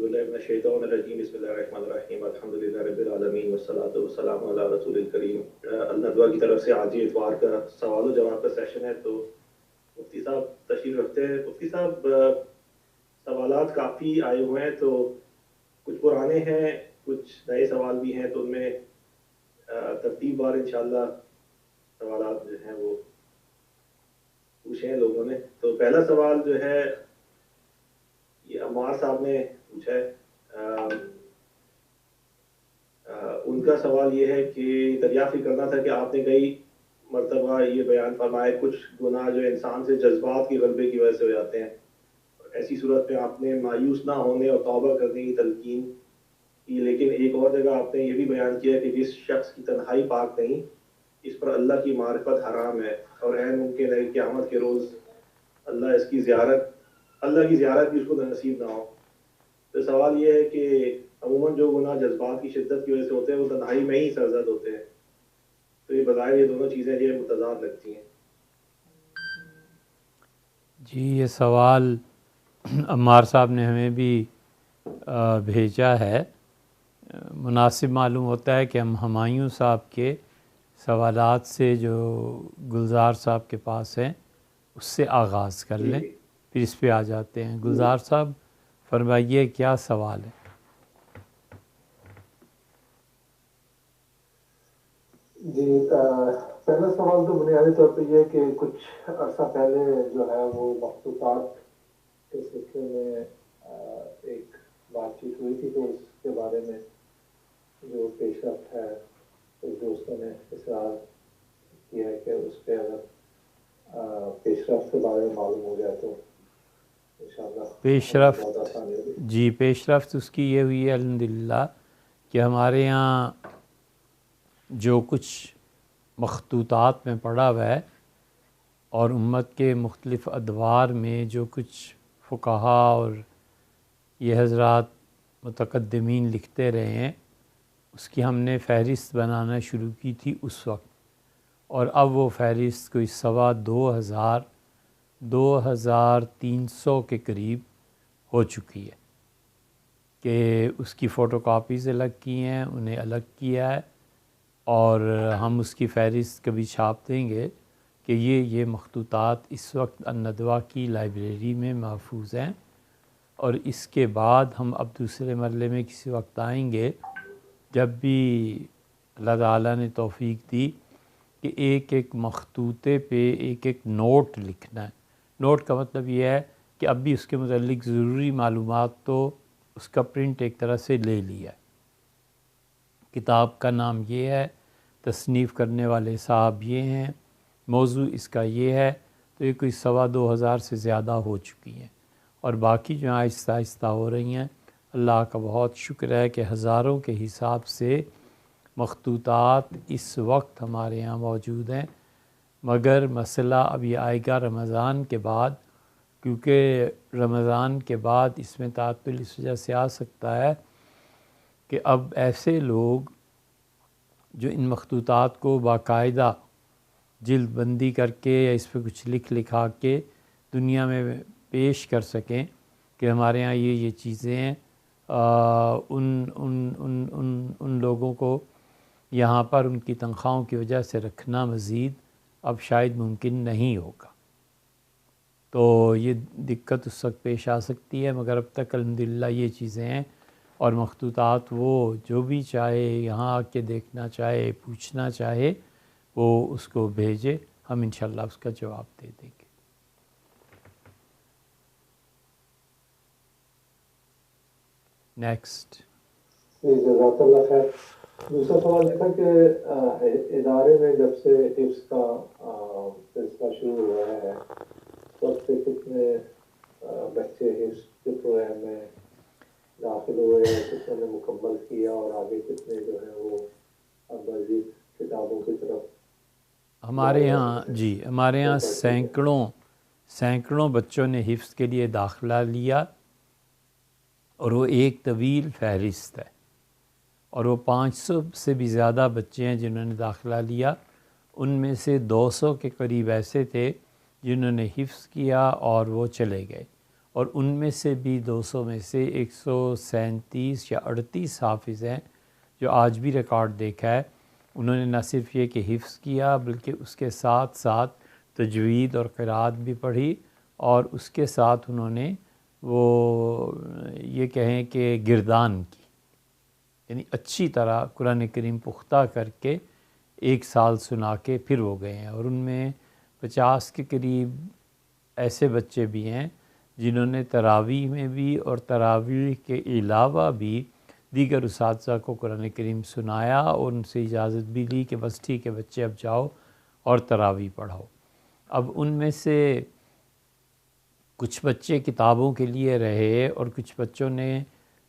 باللہ من الشیطان الرجیم بسم اللہ الرحمن الرحیم الحمدللہ رب العالمین والصلاۃ والسلام علی رسول الکریم۔ الندوہ کی طرف سے آج یہ اتوار کا سوال و جواب کا سیشن ہے، تو مفتی صاحب تشریف رکھتے ہیں۔ مفتی صاحب سوالات کافی آئے ہوئے ہیں، تو کچھ پرانے ہیں کچھ نئے سوال بھی ہیں، تو ان میں ترتیب بار انشاءاللہ سوالات جو ہیں وہ پوچھے ہیں لوگوں نے۔ تو پہلا سوال جو ہے یہ عمار صاحب نے پوچھا ہے۔ ان کا سوال یہ ہے کہ دریافت کرنا تھا کہ آپ نے کئی مرتبہ یہ بیان فرمایا کچھ گناہ جو انسان سے جذبات کی غلبے کی وجہ سے ہو جاتے ہیں، ایسی صورت میں آپ نے مایوس نہ ہونے اور توبہ کرنے کی تلقین کی، لیکن ایک اور جگہ آپ نے یہ بھی بیان کیا کہ جس شخص کی تنہائی پاک نہیں اس پر اللہ کی معرفت حرام ہے، اور عین ممکن ہے کہ قیامت کے روز اللہ کی زیارت بھی اس کو نصیب نہ ہو۔ تو سوال یہ ہے کہ عموماً جو گناہ جذبات کی شدت کی وجہ سے ہوتے ہیں وہ تنہائی میں ہی سرزد ہوتے ہیں، تو یہ بظاہر یہ دونوں چیزیں یہ متضاد لگتی ہیں۔ جی یہ سوال عمار صاحب نے ہمیں بھی بھیجا ہے۔ مناسب معلوم ہوتا ہے کہ ہم ہمایوں صاحب کے سوالات سے جو گلزار صاحب کے پاس ہیں اس سے آغاز کر لیں، پھر اس پہ آ جاتے ہیں۔ گلزار صاحب فرمائیے کیا سوال ہے؟ جی پہلا سوال تو بنیادی طور پہ یہ کہ کچھ عرصہ پہلے جو ہے وہ مخطوطات کے سلسلے میں ایک بات چیت ہوئی تھی، تو اس کے بارے میں جو پیش رفت ہے کچھ دوستوں نے اصرار کیا ہے کہ اس پہ اگر پیش رفت کے بارے میں معلوم ہو جائے تو انشاءاللہ پیش بہت رفت آسانی ہوگی۔ جی پیش رفت اس کی یہ ہوئی ہے الحمدللہ کہ ہمارے یہاں جو کچھ مخطوطات میں پڑھا ہوا ہے اور امت کے مختلف ادوار میں جو کچھ فقہا اور یہ حضرات متقدمین لکھتے رہے ہیں اس کی ہم نے فہرست بنانا شروع کی تھی اس وقت، اور اب وہ فہرست کوئی 2300 کے قریب ہو چکی ہے کہ اس کی فوٹو کاپیز الگ کی ہیں، انہیں الگ کیا ہے، اور ہم اس کی فہرست کبھی چھاپ دیں گے کہ یہ مخطوطات اس وقت الندوہ کی لائبریری میں محفوظ ہیں، اور اس کے بعد ہم اب دوسرے مرحلے میں کسی وقت آئیں گے جب بھی اللہ تعالیٰ نے توفیق دی کہ ایک ایک مخطوطے پہ ایک ایک نوٹ لکھنا ہے۔ نوٹ کا مطلب یہ ہے کہ اب بھی اس کے متعلق ضروری معلومات تو اس کا پرنٹ ایک طرح سے لے لیا ہے، کتاب کا نام یہ ہے، تصنیف کرنے والے صاحب یہ ہیں، موضوع اس کا یہ ہے، تو یہ کوئی 2500 سے زیادہ ہو چکی ہیں، اور باقی جو آہستہ آہستہ ہو رہی ہیں۔ اللہ کا بہت شکر ہے کہ ہزاروں کے حساب سے مخطوطات اس وقت ہمارے یہاں موجود ہیں، مگر مسئلہ اب یہ آئے گا رمضان کے بعد، کیونکہ رمضان کے بعد اس میں تعطل اس وجہ سے آ سکتا ہے کہ اب ایسے لوگ جو ان مخطوطات کو باقاعدہ جلد بندی کر کے یا اس پہ کچھ لکھا کے دنیا میں پیش کر سکیں کہ ہمارے ہاں یہ چیزیں ہیں، ان لوگوں کو یہاں پر ان کی تنخواہوں کی وجہ سے رکھنا مزید اب شاید ممکن نہیں ہوگا، تو یہ دقت اس وقت پیش آ سکتی ہے، مگر اب تک الحمدللہ یہ چیزیں ہیں، اور مخطوطات وہ جو بھی چاہے یہاں آ کے دیکھنا چاہے پوچھنا چاہے وہ اس کو بھیجے، ہم انشاءاللہ اس کا جواب دے دیں گے۔ نیکسٹ۔ جزاک اللہ خیر۔ دوسرا سوال یہ تھا کہ ادارے میں جب سے حفظ کا سلسلہ شروع ہوا ہے اس وقت سے کتنے بچے حفظ کے پروگرام میں داخل ہوئے، کتنے نے مکمل کیا، اور آگے کتنے جو ہیں وہ اب مزید کتابوں کی طرف ہمارے یہاں سینکڑوں بچوں نے حفظ کے لیے داخلہ لیا، اور وہ ایک طویل فہرست ہے، اور وہ 500 سے بھی زیادہ بچے ہیں جنہوں نے داخلہ لیا، ان میں سے 200 کے قریب ایسے تھے جنہوں نے حفظ کیا اور وہ چلے گئے، اور ان میں سے بھی 200 میں سے 137 یا 38 حافظ ہیں جو آج بھی ریکارڈ دیکھا ہے، انہوں نے نہ صرف یہ کہ حفظ کیا بلکہ اس کے ساتھ ساتھ تجوید اور قرات بھی پڑھی، اور اس کے ساتھ انہوں نے وہ یہ کہیں کہ گردان کی، یعنی اچھی طرح قرآن کریم پختہ کر کے 1 سال سنا کے پھر وہ گئے ہیں۔ اور ان میں 50 کے قریب ایسے بچے بھی ہیں جنہوں نے تراویح میں بھی اور تراویح کے علاوہ بھی دیگر اساتذہ کو قرآن کریم سنایا، اور ان سے اجازت بھی لی کہ بس ٹھیک ہے بچے اب جاؤ اور تراویح پڑھاؤ۔ اب ان میں سے کچھ بچے کتابوں کے لیے رہے اور کچھ بچوں نے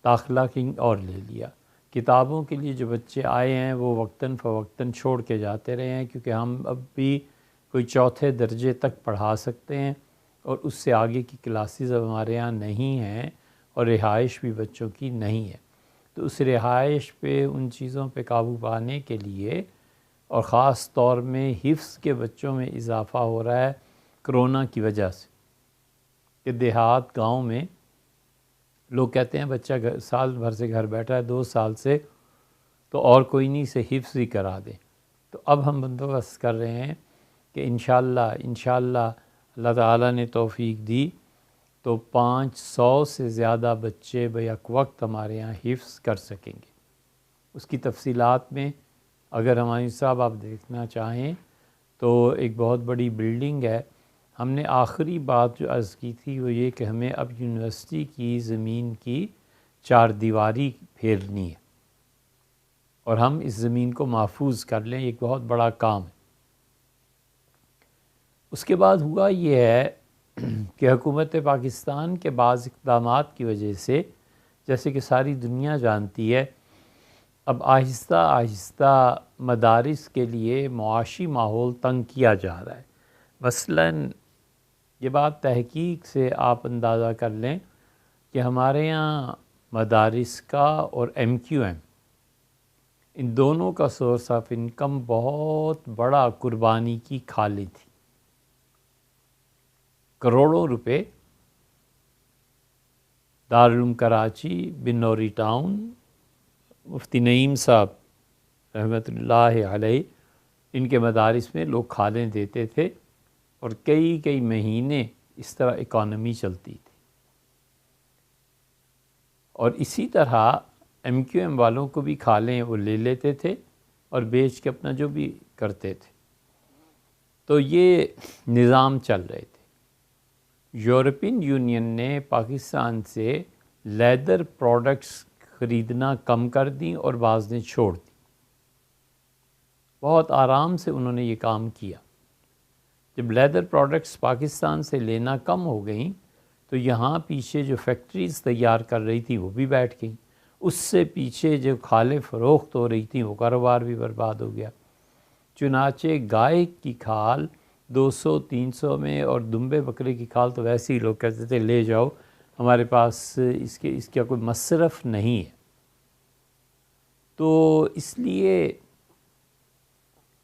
داخلہ کہیں اور لے لیا۔ کتابوں کے لیے جو بچے آئے ہیں وہ وقتاً فوقتاً چھوڑ کے جاتے رہے ہیں، کیونکہ ہم اب بھی کوئی 4تھے درجے تک پڑھا سکتے ہیں اور اس سے آگے کی کلاسز اب ہمارے ہاں نہیں ہیں، اور رہائش بھی بچوں کی نہیں ہے۔ تو اس رہائش پہ ان چیزوں پہ قابو پانے کے لیے، اور خاص طور میں حفظ کے بچوں میں اضافہ ہو رہا ہے کرونا کی وجہ سے، کہ دیہات گاؤں میں لوگ کہتے ہیں بچہ سال بھر سے گھر بیٹھا ہے 2 سال سے، تو اور کوئی نہیں سے حفظ ہی کرا دیں۔ تو اب ہم بندوبست کر رہے ہیں کہ انشاءاللہ اللہ تعالیٰ نے توفیق دی تو 500 سے زیادہ بچے بیک وقت ہمارے یہاں حفظ کر سکیں گے۔ اس کی تفصیلات میں اگر ہمایوں صاحب آپ دیکھنا چاہیں تو ایک بہت بڑی بلڈنگ ہے۔ ہم نے آخری بات جو عرض کی تھی وہ یہ کہ ہمیں اب یونیورسٹی کی زمین کی 4 دیواری پھیرنی ہے، اور ہم اس زمین کو محفوظ کر لیں، ایک بہت بڑا کام ہے۔ اس کے بعد ہوا یہ ہے کہ حکومت پاکستان کے بعض اقدامات کی وجہ سے، جیسے کہ ساری دنیا جانتی ہے، اب آہستہ آہستہ مدارس کے لیے معاشی ماحول تنگ کیا جا رہا ہے۔ مثلاً یہ بات تحقیق سے آپ اندازہ کر لیں کہ ہمارے یہاں مدارس کا اور MQM ان دونوں کا سورس آف انکم بہت بڑا قربانی کی کھالی تھی۔ کروڑوں روپے دارالعلوم کراچی، بنوری ٹاؤن، مفتی نعیم صاحب رحمۃ اللہ علیہ، ان کے مدارس میں لوگ کھالیں دیتے تھے، اور کئی مہینے اس طرح اکانومی چلتی تھی۔ اور اسی طرح MQM والوں کو بھی کھالیں وہ لے لیتے تھے اور بیچ کے اپنا جو بھی کرتے تھے۔ تو یہ نظام چل رہے تھے۔ یورپین یونین نے پاکستان سے لیدر پروڈکٹس خریدنا کم کر دیں اور بعض نے چھوڑ دی۔ بہت آرام سے انہوں نے یہ کام کیا۔ جب لیدر پروڈکٹس پاکستان سے لینا کم ہو گئیں تو یہاں پیچھے جو فیکٹریز تیار کر رہی تھیں وہ بھی بیٹھ گئیں، اس سے پیچھے جو کھالیں فروخت ہو رہی تھیں وہ کاروبار بھی برباد ہو گیا۔ چنانچہ گائے کی کھال 200-300 میں، اور دمبے بکرے کی کھال تو ویسے ہی لوگ کہتے تھے لے جاؤ، ہمارے پاس اس کا کوئی مصرف نہیں ہے۔ تو اس لیے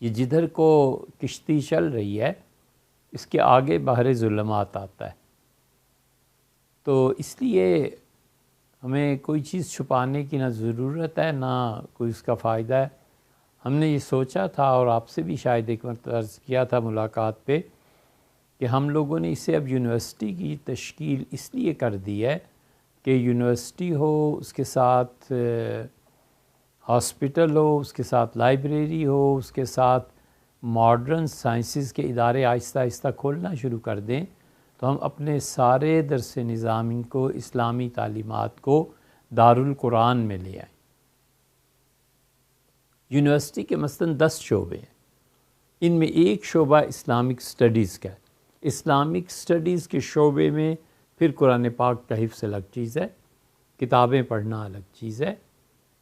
یہ جدھر کو کشتی چل رہی ہے اس کے آگے بحر ظلمات آتا ہے۔ تو اس لیے ہمیں کوئی چیز چھپانے کی نہ ضرورت ہے نہ کوئی اس کا فائدہ ہے۔ ہم نے یہ سوچا تھا، اور آپ سے بھی شاید ایک مرتبہ عرض کیا تھا ملاقات پہ، کہ ہم لوگوں نے اسے اب یونیورسٹی کی تشکیل اس لیے کر دی ہے کہ یونیورسٹی ہو، اس کے ساتھ ہاسپٹل ہو، اس کے ساتھ لائبریری ہو، اس کے ساتھ ماڈرن سائنسز کے ادارے آہستہ آہستہ کھولنا شروع کر دیں، تو ہم اپنے سارے درس نظامی کو، اسلامی تعلیمات کو دارالقرآن میں لے آئیں۔ یونیورسٹی کے مثلاً 10 شعبے ہیں، ان میں ایک شعبہ اسلامک سٹڈیز کا ہے۔ اسلامک سٹڈیز کے شعبے میں پھر قرآن پاک کا حفظ الگ چیز ہے، کتابیں پڑھنا الگ چیز ہے،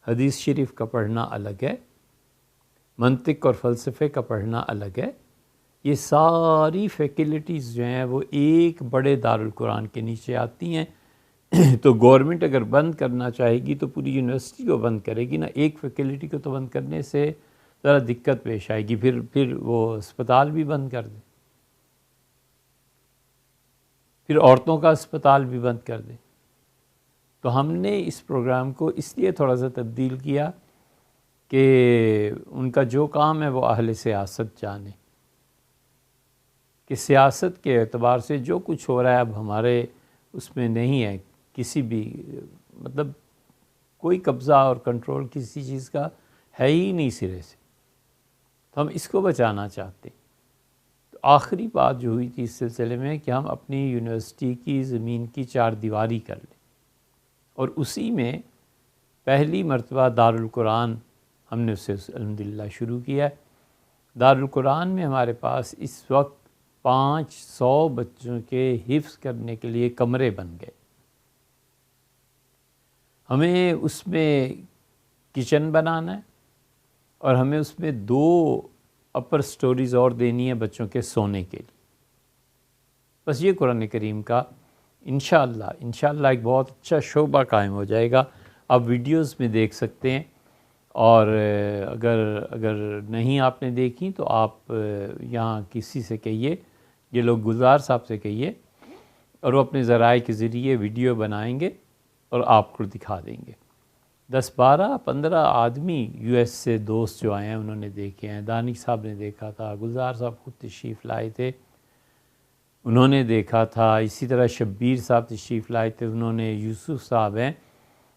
حدیث شریف کا پڑھنا الگ ہے، منطق اور فلسفے کا پڑھنا الگ ہے۔ یہ ساری فیکلٹیز جو ہیں وہ ایک بڑے دارالقرآن کے نیچے آتی ہیں۔ تو گورنمنٹ اگر بند کرنا چاہے گی تو پوری یونیورسٹی کو بند کرے گی نا، ایک فیکلٹی کو تو بند کرنے سے ذرا دقت پیش آئے گی، پھر وہ اسپتال بھی بند کر دیں، پھر عورتوں کا اسپتال بھی بند کر دیں۔ تو ہم نے اس پروگرام کو اس لیے تھوڑا سا تبدیل کیا کہ ان کا جو کام ہے وہ اہل سیاست جانیں کہ سیاست کے اعتبار سے جو کچھ ہو رہا ہے اب ہمارے اس میں نہیں ہے کسی بھی مطلب کوئی قبضہ اور کنٹرول کسی چیز کا ہے ہی نہیں سرے سے، تو ہم اس کو بچانا چاہتے ہیں۔ تو آخری بات جو ہوئی تھی اس سلسلے میں کہ ہم اپنی یونیورسٹی کی زمین کی 4 دیواری کر لیں، اور اسی میں پہلی مرتبہ دارالقرآن ہم نے اسے الحمدللہ شروع کیا ہے۔ دارالقرآن میں ہمارے پاس اس وقت 500 بچوں کے حفظ کرنے کے لیے کمرے بن گئے۔ ہمیں اس میں کچن بنانا ہے اور ہمیں اس میں 2 اپر سٹوریز اور دینی ہے بچوں کے سونے کے لیے۔ بس یہ قرآن کریم کا انشاءاللہ ایک بہت اچھا شعبہ قائم ہو جائے گا۔ آپ ویڈیوز میں دیکھ سکتے ہیں، اور اگر نہیں آپ نے دیکھی تو آپ یہاں کسی سے کہیے، یہ لوگ گلزار صاحب سے کہیے، اور وہ اپنے ذرائع کے ذریعے ویڈیو بنائیں گے اور آپ کو دکھا دیں گے۔ 10 12 15 آدمی یو ایس سے دوست جو آئے ہیں انہوں نے دیکھے ہیں، دانش صاحب نے دیکھا تھا، گلزار صاحب خود تشریف لائے تھے انہوں نے دیکھا تھا، اسی طرح شبیر صاحب تشریف لائے تھے انہوں نے، یوسف صاحب ہیں،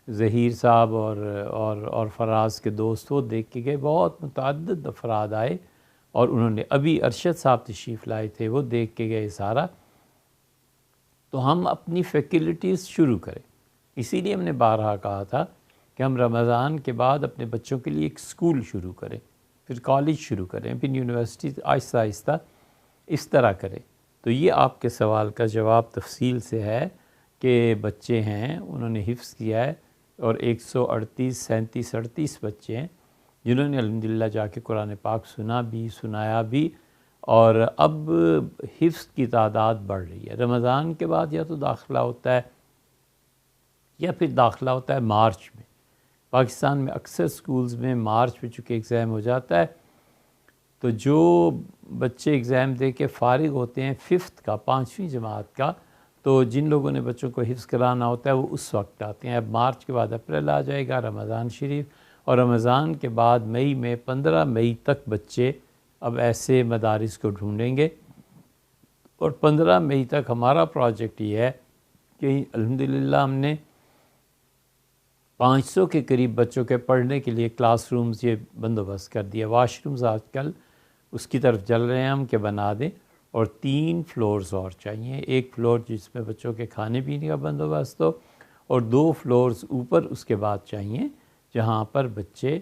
ظہیر صاحب اور فراز کے دوست وہ دیکھ کے گئے، بہت متعدد افراد آئے، اور انہوں نے ابھی ارشد صاحب تشریف لائے تھے وہ دیکھ کے گئے سارا۔ تو ہم اپنی فیکلٹیز شروع کریں، اسی لیے ہم نے بارہا کہا تھا کہ ہم رمضان کے بعد اپنے بچوں کے لیے ایک اسکول شروع کریں، پھر کالج شروع کریں، پھر یونیورسٹی، آہستہ آہستہ اس طرح کریں۔ تو یہ آپ کے سوال کا جواب تفصیل سے ہے کہ بچے ہیں انہوں نے حفظ کیا ہے، اور 138 37 38 بچے ہیں جنہوں نے الحمدللہ جا کے قرآن پاک سنا بھی، سنایا بھی، اور اب حفظ کی تعداد بڑھ رہی ہے۔ رمضان کے بعد یا تو داخلہ ہوتا ہے یا پھر داخلہ ہوتا ہے مارچ میں۔ پاکستان میں اکثر سکولز میں مارچ میں چونکہ ایگزام ہو جاتا ہے، تو جو بچے ایگزام دے کے فارغ ہوتے ہیں 5th کا، 5ویں جماعت کا، تو جن لوگوں نے بچوں کو حفظ کرانا ہوتا ہے وہ اس وقت آتے ہیں۔ اب مارچ کے بعد اپریل آ جائے گا، رمضان شریف، اور رمضان کے بعد مئی میں 15 مئی تک بچے اب ایسے مدارس کو ڈھونڈیں گے، اور 15 مئی تک ہمارا پروجیکٹ یہ ہے کہ الحمدللہ ہم نے 500 کے قریب بچوں کے پڑھنے کے لیے کلاس رومز یہ بندوبست کر دیا۔ واش رومز آج کل اس کی طرف چل رہے ہیں ہم کہ بنا دیں، اور 3 فلورز اور چاہیے، ایک فلور جس میں بچوں کے کھانے پینے کا بندوبست ہو، اور 2 فلورز اوپر اس کے بعد چاہیے جہاں پر بچے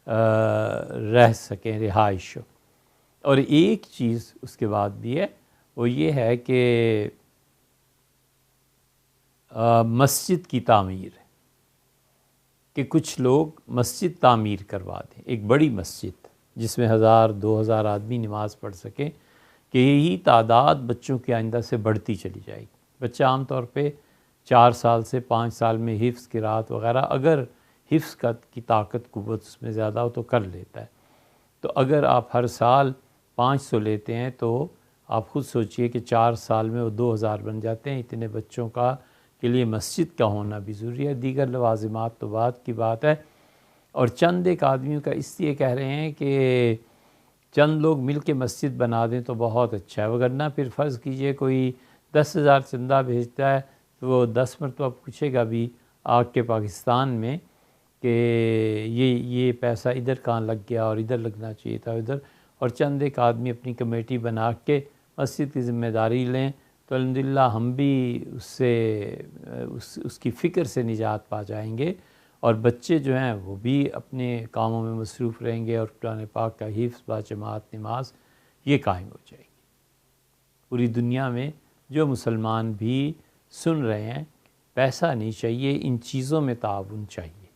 رہ سکیں، رہائش ہو۔ اور ایک چیز اس کے بعد بھی ہے، وہ یہ ہے کہ مسجد کی تعمیر ہے کہ کچھ لوگ مسجد تعمیر کروا دیں، ایک بڑی مسجد جس میں 1000 2000 آدمی نماز پڑھ سکیں، کہ یہی تعداد بچوں کی آئندہ سے بڑھتی چلی جائے گی۔ بچہ عام طور پہ 4 سال سے 5 سال میں حفظ قرات وغیرہ، اگر حفظ کی طاقت قوت اس میں زیادہ ہو تو کر لیتا ہے۔ تو اگر آپ ہر سال 500 لیتے ہیں تو آپ خود سوچئے کہ 4 سال میں وہ 2000 بن جاتے ہیں۔ اتنے بچوں کا کے لیے مسجد کا ہونا بھی ضروری ہے، دیگر لوازمات تو بعد کی بات ہے۔ اور چند ایک آدمیوں کا اس لیے کہہ رہے ہیں کہ چند لوگ مل کے مسجد بنا دیں تو بہت اچھا ہے، وگرنہ پھر فرض کیجئے کوئی 10,000 چندہ بھیجتا ہے تو وہ 10 مرتبہ پوچھے گا بھی آ کے پاکستان میں کہ یہ پیسہ ادھر کہاں لگ گیا اور ادھر لگنا چاہیے تھا ادھر، اور چند ایک آدمی اپنی کمیٹی بنا کے مسجد کی ذمہ داری لیں تو الحمدللہ ہم بھی اس کی فکر سے نجات پا جائیں گے، اور بچے جو ہیں وہ بھی اپنے کاموں میں مصروف رہیں گے، اور قرآن پاک کا حفظ باجماعت نماز یہ قائم ہو جائے گی۔ پوری دنیا میں جو مسلمان بھی سن رہے ہیں، پیسہ نہیں چاہیے، ان چیزوں میں تعاون چاہیے،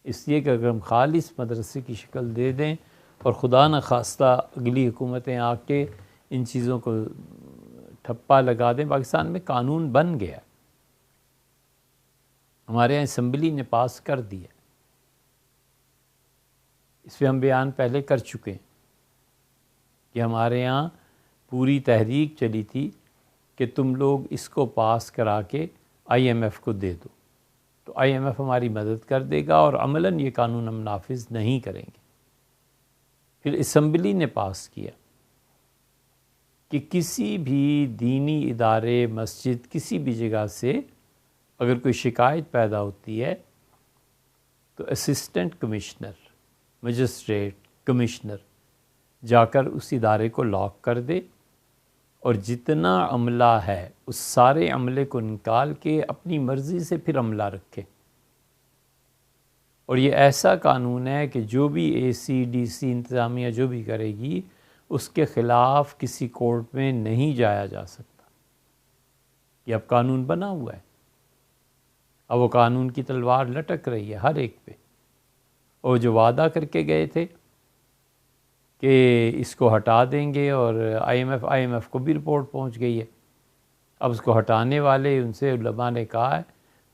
اس لیے کہ اگر ہم خالص مدرسے کی شکل دے دیں اور خدا نخواستہ اگلی حکومتیں آ کے ان چیزوں کو ٹھپا لگا دیں، پاکستان میں قانون بن گیا، ہمارے یہاں اسمبلی نے پاس کر دیا، اس پہ ہم بیان پہلے کر چکے ہیں کہ ہمارے یہاں پوری تحریک چلی تھی کہ تم لوگ اس کو پاس کرا کے آئی ایم ایف کو دے دو، تو آئی ایم ایف ہماری مدد کر دے گا اور عملاً یہ قانون ہم نافذ نہیں کریں گے۔ پھر اسمبلی نے پاس کیا کہ کسی بھی دینی ادارے، مسجد، کسی بھی جگہ سے اگر کوئی شکایت پیدا ہوتی ہے تو اسسٹنٹ کمشنر، مجسٹریٹ، کمشنر جا کر اس ادارے کو لاک کر دے اور جتنا عملہ ہے اس سارے عملے کو نکال کے اپنی مرضی سے پھر عملہ رکھے۔ اور یہ ایسا قانون ہے کہ جو بھی اے سی، ڈی سی، انتظامیہ جو بھی کرے گی اس کے خلاف کسی کورٹ میں نہیں جایا جا سکتا۔ یہ اب قانون بنا ہوا ہے، اب وہ قانون کی تلوار لٹک رہی ہے ہر ایک پہ۔ اور جو وعدہ کر کے گئے تھے کہ اس کو ہٹا دیں گے، اور آئی ایم ایف کو بھی رپورٹ پہنچ گئی ہے، اب اس کو ہٹانے والے ان سے علماء نے کہا ہے،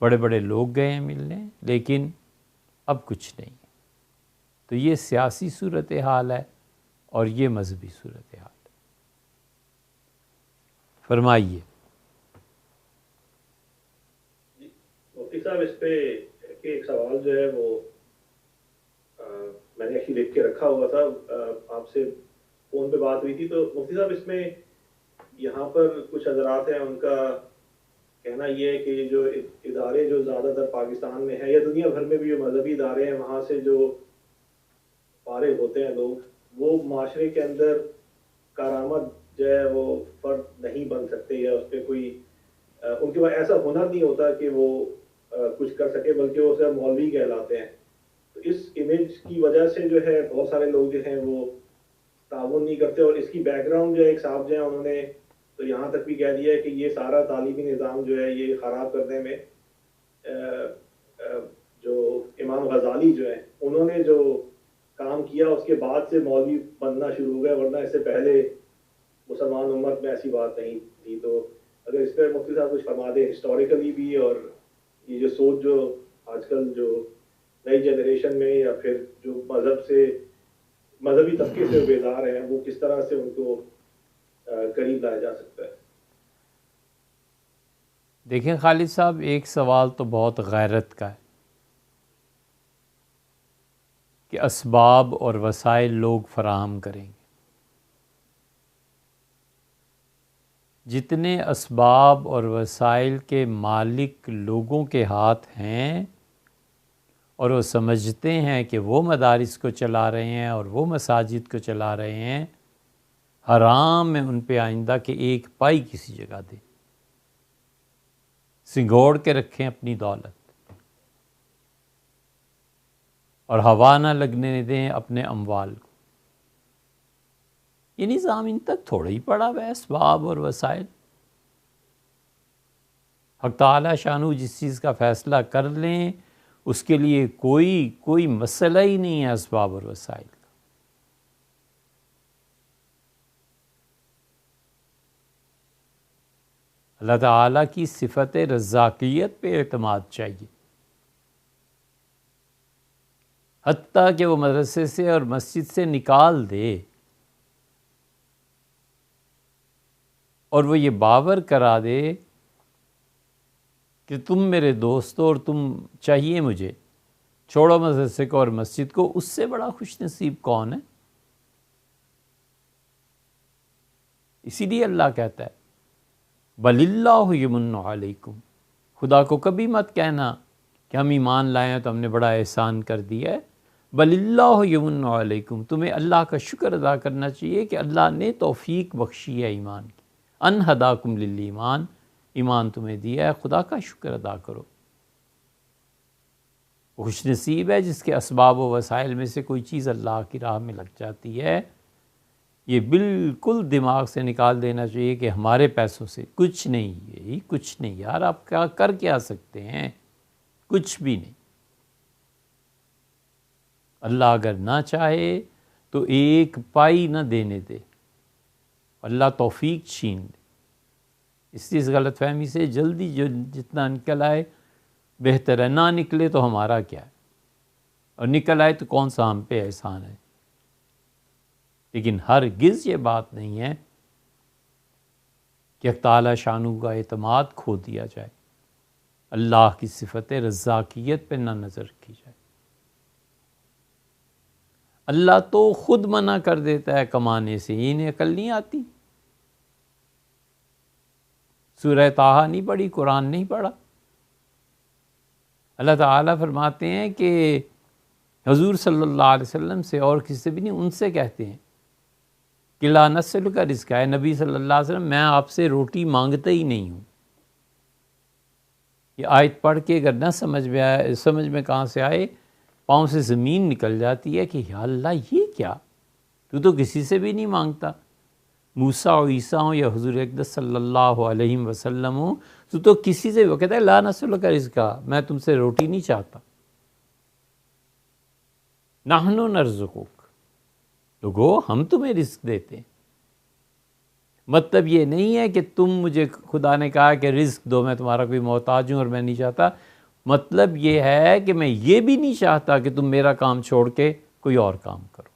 بڑے بڑے لوگ گئے ہیں ملنے، لیکن اب کچھ نہیں۔ تو یہ سیاسی صورتحال ہے اور یہ مذہبی صورتحال ہے۔ فرمائیے۔ مفتی صاحب اس پہ ایک سوال جو ہے وہ میں نے ایکچولی لکھ کے رکھا ہوا تھا، آپ سے فون پہ بات ہوئی تھی، تو مفتی صاحب اس میں یہاں پر کچھ حضرات ہیں، ان کا کہنا یہ ہے کہ جو ادارے جو زیادہ تر پاکستان میں ہیں یا دنیا بھر میں بھی جو مذہبی ادارے ہیں، وہاں سے جو فارغ ہوتے ہیں لوگ، وہ معاشرے کے اندر کارآمد جو ہے وہ فرد نہیں بن سکتے، یا اس پہ کوئی ان کے پاس ایسا ہنر نہیں ہوتا کہ وہ کچھ کر سکے، بلکہ وہ صرف مولوی کہلاتے ہیں۔ تو اس امیج کی وجہ سے جو ہے بہت سارے لوگ جو ہیں وہ تعاون نہیں کرتے، اور اس کی بیک گراؤنڈ جو ہے ایک صاحب جو ہے انہوں نے تو یہاں تک بھی کہہ دیا ہے کہ یہ سارا تعلیمی نظام جو ہے یہ خراب کرنے میں جو امام غزالی جو ہیں انہوں نے جو کام کیا اس کے بعد سے مولوی بننا شروع ہو گئے، ورنہ اس سے پہلے مسلمان امت میں ایسی بات نہیں تھی۔ تو اگر اس پہ مفتی صاحب کچھ فرما دیں ہسٹوریکلی بھی، اور یہ جو سوچ جو آج کل جو نئی جنریشن میں یا پھر جو مذہبی طبقے سے بیزار ہیں، وہ کس طرح سے ان کو قریب لایا جا سکتا ہے۔ دیکھیں خالد صاحب، ایک سوال تو بہت غیرت کا ہے کہ اسباب اور وسائل لوگ فراہم کریں گے۔ جتنے اسباب اور وسائل کے مالک لوگوں کے ہاتھ ہیں اور وہ سمجھتے ہیں کہ وہ مدارس کو چلا رہے ہیں اور وہ مساجد کو چلا رہے ہیں، حرام ہے ان پہ آئندہ کہ ایک پائی کسی جگہ دیں، سنگوڑ کے رکھیں اپنی دولت، اور ہوا نہ لگنے دیں اپنے اموال کو۔ یہ نظام ان تک تھوڑا ہی پڑا ہوا ہے، اسباب اور وسائل۔ حق تعالی شانہ جس چیز کا فیصلہ کر لیں اس کے لیے کوئی مسئلہ ہی نہیں ہے اسباب اور وسائل کا۔ اللہ تعالیٰ کی صفت رزاقیت پہ اعتماد چاہیے، حتیٰ کہ وہ مدرسے سے اور مسجد سے نکال دے اور وہ یہ باور کرا دے کہ تم میرے دوست ہو اور تم چاہیے مجھے، چھوڑو مدرسے کو اور مسجد کو، اس سے بڑا خوش نصیب کون ہے؟ اسی لیے اللہ کہتا ہے بل اللہ یمن علیکم، خدا کو کبھی مت کہنا کہ ہم ایمان لائے ہیں تو ہم نے بڑا احسان کر دیا ہے۔ بل اللہ یمن علیکم، تمہیں اللہ کا شکر ادا کرنا چاہیے کہ اللہ نے توفیق بخشی ہے ایمان کی، ان ہداکم للایمان، ایمان تمہیں دیا ہے، خدا کا شکر ادا کرو۔ خوش نصیب ہے جس کے اسباب و وسائل میں سے کوئی چیز اللہ کی راہ میں لگ جاتی ہے۔ یہ بالکل دماغ سے نکال دینا چاہیے کہ ہمارے پیسوں سے کچھ نہیں، یہی کچھ نہیں یار، آپ کیا کر کیا سکتے ہیں؟ کچھ بھی نہیں۔ اللہ اگر نہ چاہے تو ایک پائی نہ دینے دے، اللہ توفیق چھین دے۔ اس غلط فہمی سے جلدی جتنا نکل آئے بہتر ہے، نہ نکلے تو ہمارا کیا ہے، اور نکل آئے تو کون سا ہم پہ احسان ہے۔ لیکن ہرگز یہ بات نہیں ہے کہ تعالی شانو کا اعتماد کھو دیا جائے، اللہ کی صفت رزاقیت پہ نہ نظر رکھی جائے۔ اللہ تو خود منع کر دیتا ہے کمانے سے، انہیں عقل نہیں آتی؟ سورہ طٰہٰ نہیں پڑھی، قرآن نہیں پڑھا؟ اللہ تعالیٰ فرماتے ہیں کہ حضور صلی اللہ علیہ وسلم سے اور کسی سے بھی نہیں، ان سے کہتے ہیں کہ لا نسألک رزقا، ہے نبی صلی اللہ علیہ وسلم میں آپ سے روٹی مانگتا ہی نہیں ہوں۔ یہ آیت پڑھ کے اگر نہ سمجھ میں آئے، سمجھ میں کہاں سے آئے، پاؤں سے زمین نکل جاتی ہے کہ یا اللہ یہ کیا، تو کسی سے بھی نہیں مانگتا، موسیٰ و عیسیٰ ہوں یا حضور اقدس صلی اللہ علیہ وسلم ہوں، تو کسی سے، وہ کہتا ہے لا نسألک رزقا، میں تم سے روٹی نہیں چاہتا، نحن نرزقک، لوگو ہم تمہیں رزق دیتے ہیں۔ مطلب یہ نہیں ہے کہ تم مجھے، خدا نے کہا کہ رزق دو، میں تمہارا کوئی محتاج ہوں اور میں نہیں چاہتا، مطلب یہ ہے کہ میں یہ بھی نہیں چاہتا کہ تم میرا کام چھوڑ کے کوئی اور کام کرو،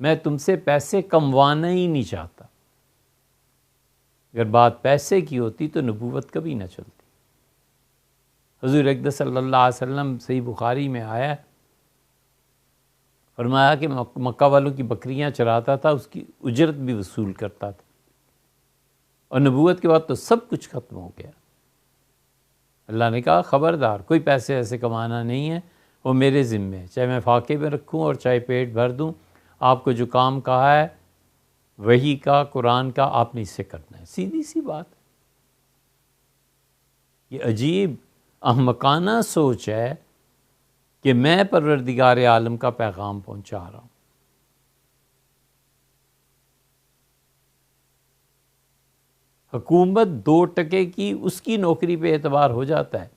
میں تم سے پیسے کموانا ہی نہیں چاہتا۔ اگر بات پیسے کی ہوتی تو نبوت کبھی نہ چلتی۔ حضور اقدس صلی اللہ علیہ وسلم صحیح بخاری میں آیا ہے، فرمایا کہ مکہ والوں کی بکریاں چراتا تھا، اس کی اجرت بھی وصول کرتا تھا، اور نبوت کے بعد تو سب کچھ ختم ہو گیا۔ اللہ نے کہا خبردار، کوئی پیسے ایسے کمانا نہیں ہے، وہ میرے ذمے ہے، چاہے میں فاقے میں رکھوں اور چاہے پیٹ بھر دوں، آپ کو جو کام کہا ہے وحی کا، قرآن کا، آپ نے اس سے کرنا ہے، سیدھی سی بات۔ یہ عجیب احمقانہ سوچ ہے کہ میں پروردگار عالم کا پیغام پہنچا رہا ہوں۔ حکومت 2 ٹکے کی، اس کی نوکری پہ اعتبار ہو جاتا ہے،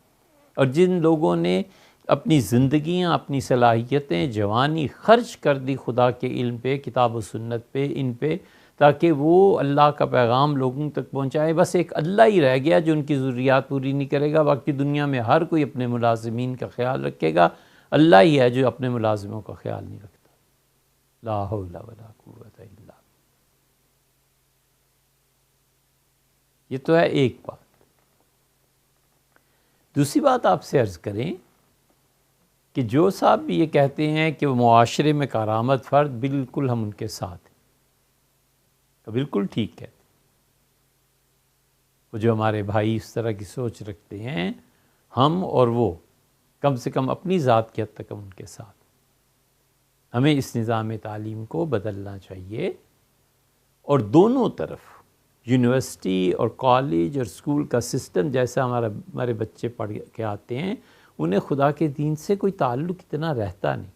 اور جن لوگوں نے اپنی زندگیاں، اپنی صلاحیتیں، جوانی خرچ کر دی خدا کے علم پہ، کتاب و سنت پہ، ان پہ، تاکہ وہ اللہ کا پیغام لوگوں تک پہنچائے، بس ایک اللہ ہی رہ گیا جو ان کی ضروریات پوری نہیں کرے گا، باقی دنیا میں ہر کوئی اپنے ملازمین کا خیال رکھے گا، اللہ ہی ہے جو اپنے ملازموں کا خیال نہیں رکھتا۔ لا حول ولا قوت الا باللہ۔ یہ تو ہے ایک بات۔ دوسری بات آپ سے عرض کریں کہ جو صاحب بھی یہ کہتے ہیں کہ وہ معاشرے میں کارآمد فرد، بالکل ہم ان کے ساتھ ہیں، بالکل ٹھیک ہے۔ وہ جو ہمارے بھائی اس طرح کی سوچ رکھتے ہیں، ہم اور وہ، کم سے کم اپنی ذات کی حد تک ہم ان کے ساتھ۔ ہمیں اس نظام تعلیم کو بدلنا چاہیے، اور دونوں طرف یونیورسٹی اور کالج اور اسکول کا سسٹم جیسا ہمارے بچے پڑھ کے آتے ہیں، انہیں خدا کے دین سے کوئی تعلق اتنا رہتا نہیں،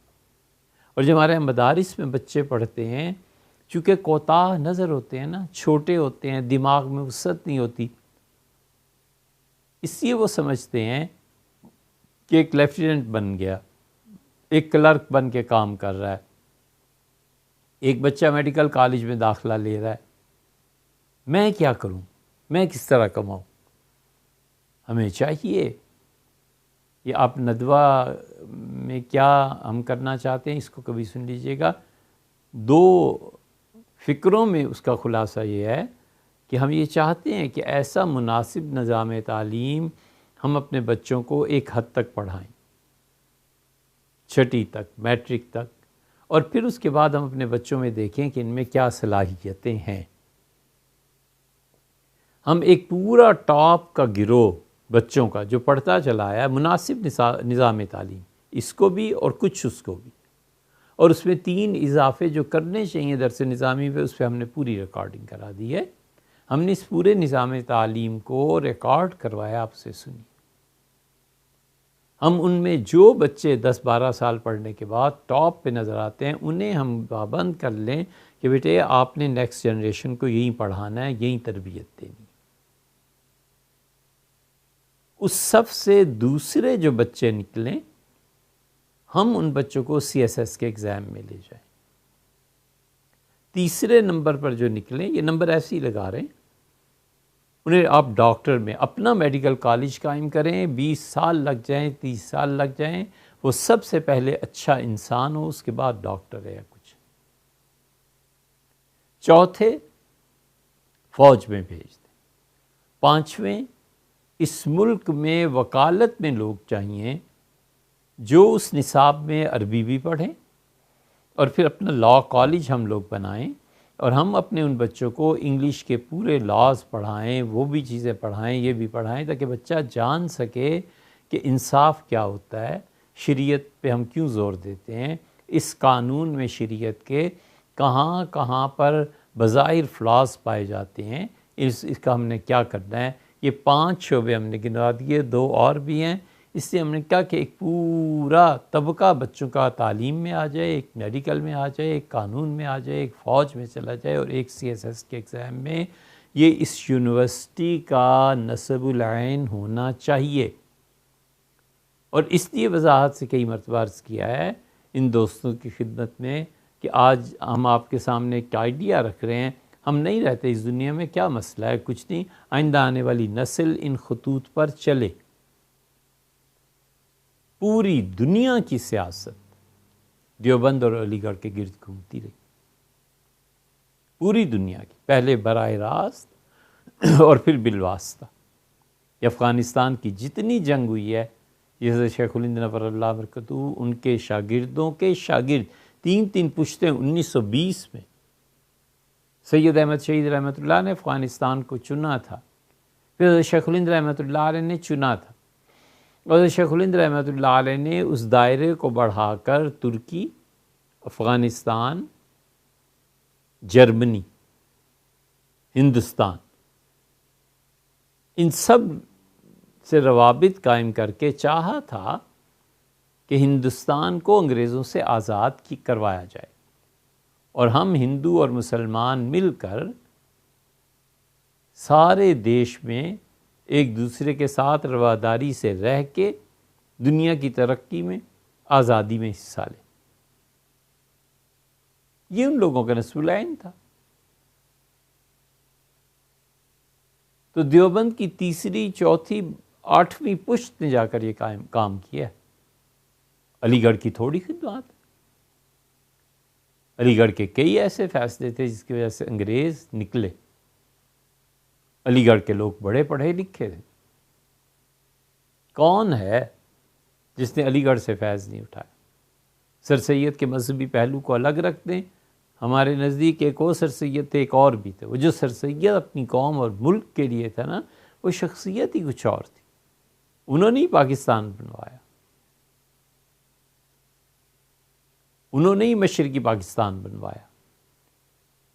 اور جو ہمارے مدارس میں بچے پڑھتے ہیں، چونکہ کوتاہ نظر ہوتے ہیں نا، چھوٹے ہوتے ہیں، دماغ میں وسعت نہیں ہوتی، اس لیے وہ سمجھتے ہیں کہ ایک لیفٹیننٹ بن گیا، ایک کلرک بن کے کام کر رہا ہے، ایک بچہ میڈیکل کالج میں داخلہ لے رہا ہے، میں کیا کروں، میں کس طرح کماؤں؟ ہمیں چاہیے، یہ آپ ندوہ میں کیا ہم کرنا چاہتے ہیں، اس کو کبھی سن لیجئے گا۔ 2 فکروں میں اس کا خلاصہ یہ ہے کہ ہم یہ چاہتے ہیں کہ ایسا مناسب نظام تعلیم ہم اپنے بچوں کو ایک حد تک پڑھائیں، 6ٹھی تک، میٹرک تک، اور پھر اس کے بعد ہم اپنے بچوں میں دیکھیں کہ ان میں کیا صلاحیتیں ہیں۔ ہم ایک پورا ٹاپ کا گروہ بچوں کا جو پڑھتا چلا آیا ہے، مناسب نظام تعلیم، اس کو بھی اور کچھ اس کو بھی، اور اس میں 3 اضافے جو کرنے چاہیے درس نظامی پہ، اس پہ ہم نے پوری ریکارڈنگ کرا دی ہے۔ ہم نے اس پورے نظام تعلیم کو ریکارڈ کروایا، آپ سے سنی۔ ہم ان میں جو بچے 10-12 سال پڑھنے کے بعد ٹاپ پہ نظر آتے ہیں، انہیں ہم پابند کر لیں کہ بیٹے آپ نے نیکسٹ جنریشن کو یہیں پڑھانا ہے، یہیں تربیت دینی۔ اس صف سے دوسرے جو بچے نکلیں، ہم ان بچوں کو CSS کے ایگزام میں لے جائیں۔ تیسرے نمبر پر جو نکلیں، یہ نمبر ایسے ہی لگا رہے ہیں، انہیں آپ ڈاکٹر میں اپنا میڈیکل کالج قائم کریں، 20 سال لگ جائیں، 30 سال لگ جائیں، وہ سب سے پہلے اچھا انسان ہو، اس کے بعد ڈاکٹر ہے یا کچھ۔ چوتھے فوج میں بھیج دیں۔ پانچویں، اس ملک میں وکالت میں لوگ چاہیے جو اس نصاب میں عربی بھی پڑھیں، اور پھر اپنا لاء کالج ہم لوگ بنائیں اور ہم اپنے ان بچوں کو انگلش کے پورے لاز پڑھائیں، وہ بھی چیزیں پڑھائیں، یہ بھی پڑھائیں، تاکہ بچہ جان سکے کہ انصاف کیا ہوتا ہے، شریعت پہ ہم کیوں زور دیتے ہیں، اس قانون میں شریعت کے کہاں کہاں پر بظاہر فلاز پائے جاتے ہیں، اس کا ہم نے کیا کرنا ہے۔ یہ 5 شعبے ہم نے گنوا دیے، 2 اور بھی ہیں۔ اس سے ہم نے کہا کہ ایک پورا طبقہ بچوں کا تعلیم میں آ جائے، ایک میڈیکل میں آ جائے، ایک قانون میں آ جائے، ایک فوج میں چلا جائے، اور ایک CSS کے ایگزام میں۔ یہ اس یونیورسٹی کا نصب العین ہونا چاہیے، اور اس لیے وضاحت سے کئی مرتبہ عرض کیا ہے ان دوستوں کی خدمت میں کہ آج ہم آپ کے سامنے ایک آئیڈیا رکھ رہے ہیں۔ ہم نہیں رہتے اس دنیا میں، کیا مسئلہ ہے؟ کچھ نہیں، آئندہ آنے والی نسل ان خطوط پر چلے۔ پوری دنیا کی سیاست دیوبند اور علی گڑھ کے گرد گھومتی رہی، پوری دنیا کی، پہلے براہ راست اور پھر بالواسطہ۔ افغانستان کی جتنی جنگ ہوئی ہے، جیسے شیخ الہند نور اللہ برکتہ ان کے شاگردوں کے شاگرد 3 پشتیں 1920 میں سید احمد شہید رحمۃ اللہ نے افغانستان کو چنا تھا، پھر شیخ الہند رحمۃ اللہ علیہ نے چنا تھا، اور شیخ الہند رحمۃ اللہ علیہ نے اس دائرے کو بڑھا کر ترکی، افغانستان، جرمنی، ہندوستان، ان سب سے روابط قائم کر کے چاہا تھا کہ ہندوستان کو انگریزوں سے آزاد کروایا جائے، اور ہم ہندو اور مسلمان مل کر سارے دیش میں ایک دوسرے کے ساتھ رواداری سے رہ کے دنیا کی ترقی میں، آزادی میں حصہ لیں۔ یہ ان لوگوں کا نصب العین تھا۔ تو دیوبند کی 3ری، 4تھی، 8ویں پشت نے جا کر یہ کام کیا ہے۔ علی گڑھ کی تھوڑی خدمات، علی گڑھ کے کئی ایسے فیصلے تھے جس کی وجہ سے انگریز نکلے۔ علی گڑھ کے لوگ بڑے پڑھے لکھے تھے۔ کون ہے جس نے علی گڑھ سے فیض نہیں اٹھایا؟ سر سید کے مذہبی پہلو کو الگ رکھ دیں، ہمارے نزدیک ایک اور سر سید تھے، ایک اور بھی تھے۔ وہ جو سر سید اپنی قوم اور ملک کے لیے تھا نا، وہ شخصیت ہی کچھ اور تھی۔ انہوں نے ہی پاکستان بنوایا، انہوں نے ہی مشرقی پاکستان بنوایا۔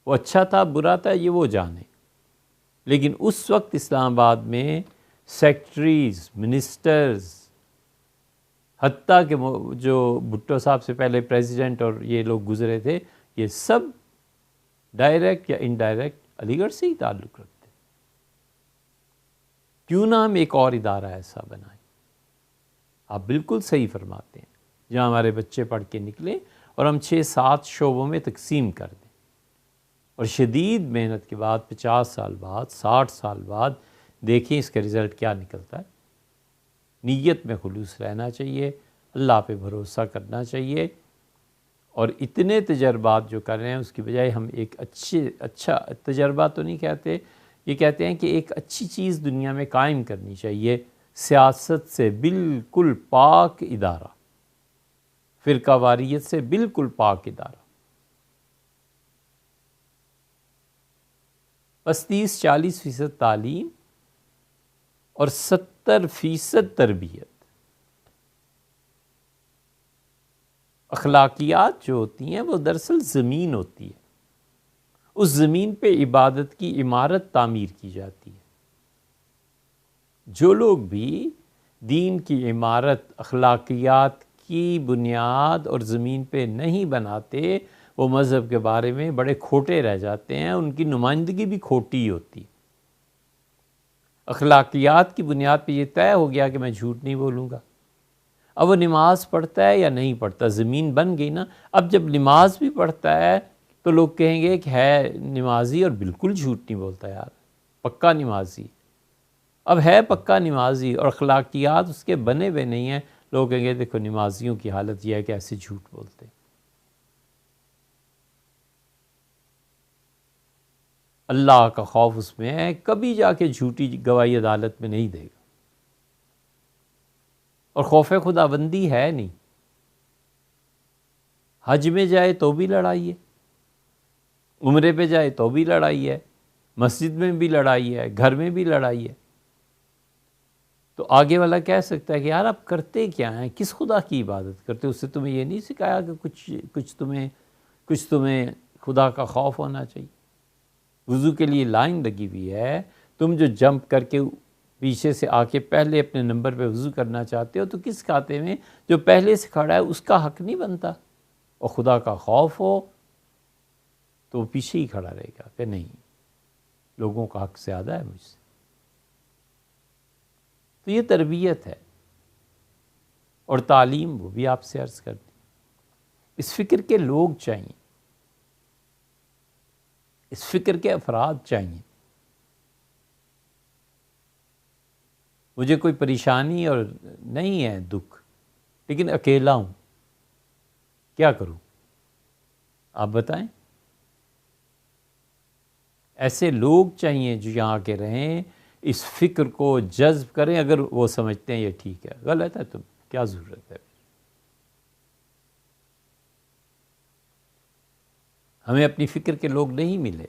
وہ اچھا تھا برا تھا یہ وہ جانے، لیکن اس وقت اسلام آباد میں سیکٹریز، منسٹرز، حتیٰ کہ جو بھٹو صاحب سے پہلے پریزیڈنٹ اور یہ لوگ گزرے تھے، یہ سب ڈائریکٹ یا انڈائریکٹ علی گڑھ سے ہی تعلق رکھتے۔ کیوں نہ ہم ایک اور ادارہ ایسا بنائیں؟ آپ بالکل صحیح فرماتے ہیں، جہاں ہمارے بچے پڑھ کے نکلیں اور ہم 6-7 شعبوں میں تقسیم کر دیں، اور شدید محنت کے بعد 50 سال بعد، 60 سال بعد دیکھیں اس کا رزلٹ کیا نکلتا ہے۔ نیت میں خلوص رہنا چاہیے، اللہ پہ بھروسہ کرنا چاہیے، اور اتنے تجربات جو کر رہے ہیں اس کی بجائے ہم ایک اچھا تجربہ تو نہیں کہتے، یہ کہتے ہیں کہ ایک اچھی چیز دنیا میں قائم کرنی چاہیے، سیاست سے بالکل پاک ادارہ، فرقہ واریت سے بالکل پاک ادارہ۔ بس 30-40% تعلیم اور 70% تربیت۔ اخلاقیات جو ہوتی ہیں وہ دراصل زمین ہوتی ہے، اس زمین پہ عبادت کی عمارت تعمیر کی جاتی ہے۔ جو لوگ بھی دین کی عمارت اخلاقیات کی بنیاد اور زمین پہ نہیں بناتے، وہ مذہب کے بارے میں بڑے کھوٹے رہ جاتے ہیں، ان کی نمائندگی بھی کھوٹی ہوتی ہے۔ اخلاقیات کی بنیاد پہ یہ طے ہو گیا کہ میں جھوٹ نہیں بولوں گا، اب وہ نماز پڑھتا ہے یا نہیں پڑھتا، زمین بن گئی نا۔ اب جب نماز بھی پڑھتا ہے تو لوگ کہیں گے کہ ہے نمازی اور بالکل جھوٹ نہیں بولتا، یار پکا نمازی۔ اب ہے پکا نمازی اور اخلاقیات اس کے بنے ہوئے نہیں ہیں، لوگ کہیں گے دیکھو نمازیوں کی حالت یہ ہے کہ ایسے جھوٹ بولتے۔ اللہ کا خوف اس میں ہے، کبھی جا کے جھوٹی گواہی عدالت میں نہیں دے گا، اور خوف خداوندی ہے نہیں۔ حج میں جائے تو بھی لڑائی ہے، عمرے پہ جائے تو بھی لڑائی ہے، مسجد میں بھی لڑائی ہے، گھر میں بھی لڑائی ہے۔ تو آگے والا کہہ سکتا ہے کہ یار آپ کرتے کیا ہیں، کس خدا کی عبادت کرتے؟ اس سے تمہیں یہ نہیں سکھایا کہ کچھ تمہیں خدا کا خوف ہونا چاہیے؟ وضو کے لیے لائن لگی ہوئی ہے، تم جو جمپ کر کے پیچھے سے آ کے پہلے اپنے نمبر پہ وضو کرنا چاہتے ہو، تو کس کھاتے میں جو پہلے سے کھڑا ہے اس کا حق نہیں بنتا؟ اور خدا کا خوف ہو تو وہ پیچھے ہی کھڑا رہے گا کہ نہیں، لوگوں کا حق زیادہ ہے مجھ سے۔ تو یہ تربیت ہے اور تعلیم، وہ بھی آپ سے عرض کر دی۔ اس فکر کے لوگ چاہیے، اس فکر کے افراد چاہیے۔ مجھے کوئی پریشانی اور نہیں ہے، دکھ، لیکن اکیلا ہوں، کیا کروں؟ آپ بتائیں۔ ایسے لوگ چاہیے جو یہاں کے رہیں، اس فکر کو جذب کریں، اگر وہ سمجھتے ہیں یہ ٹھیک ہے، غلط ہے تو کیا ضرورت ہے؟ ہمیں اپنی فکر کے لوگ نہیں ملے،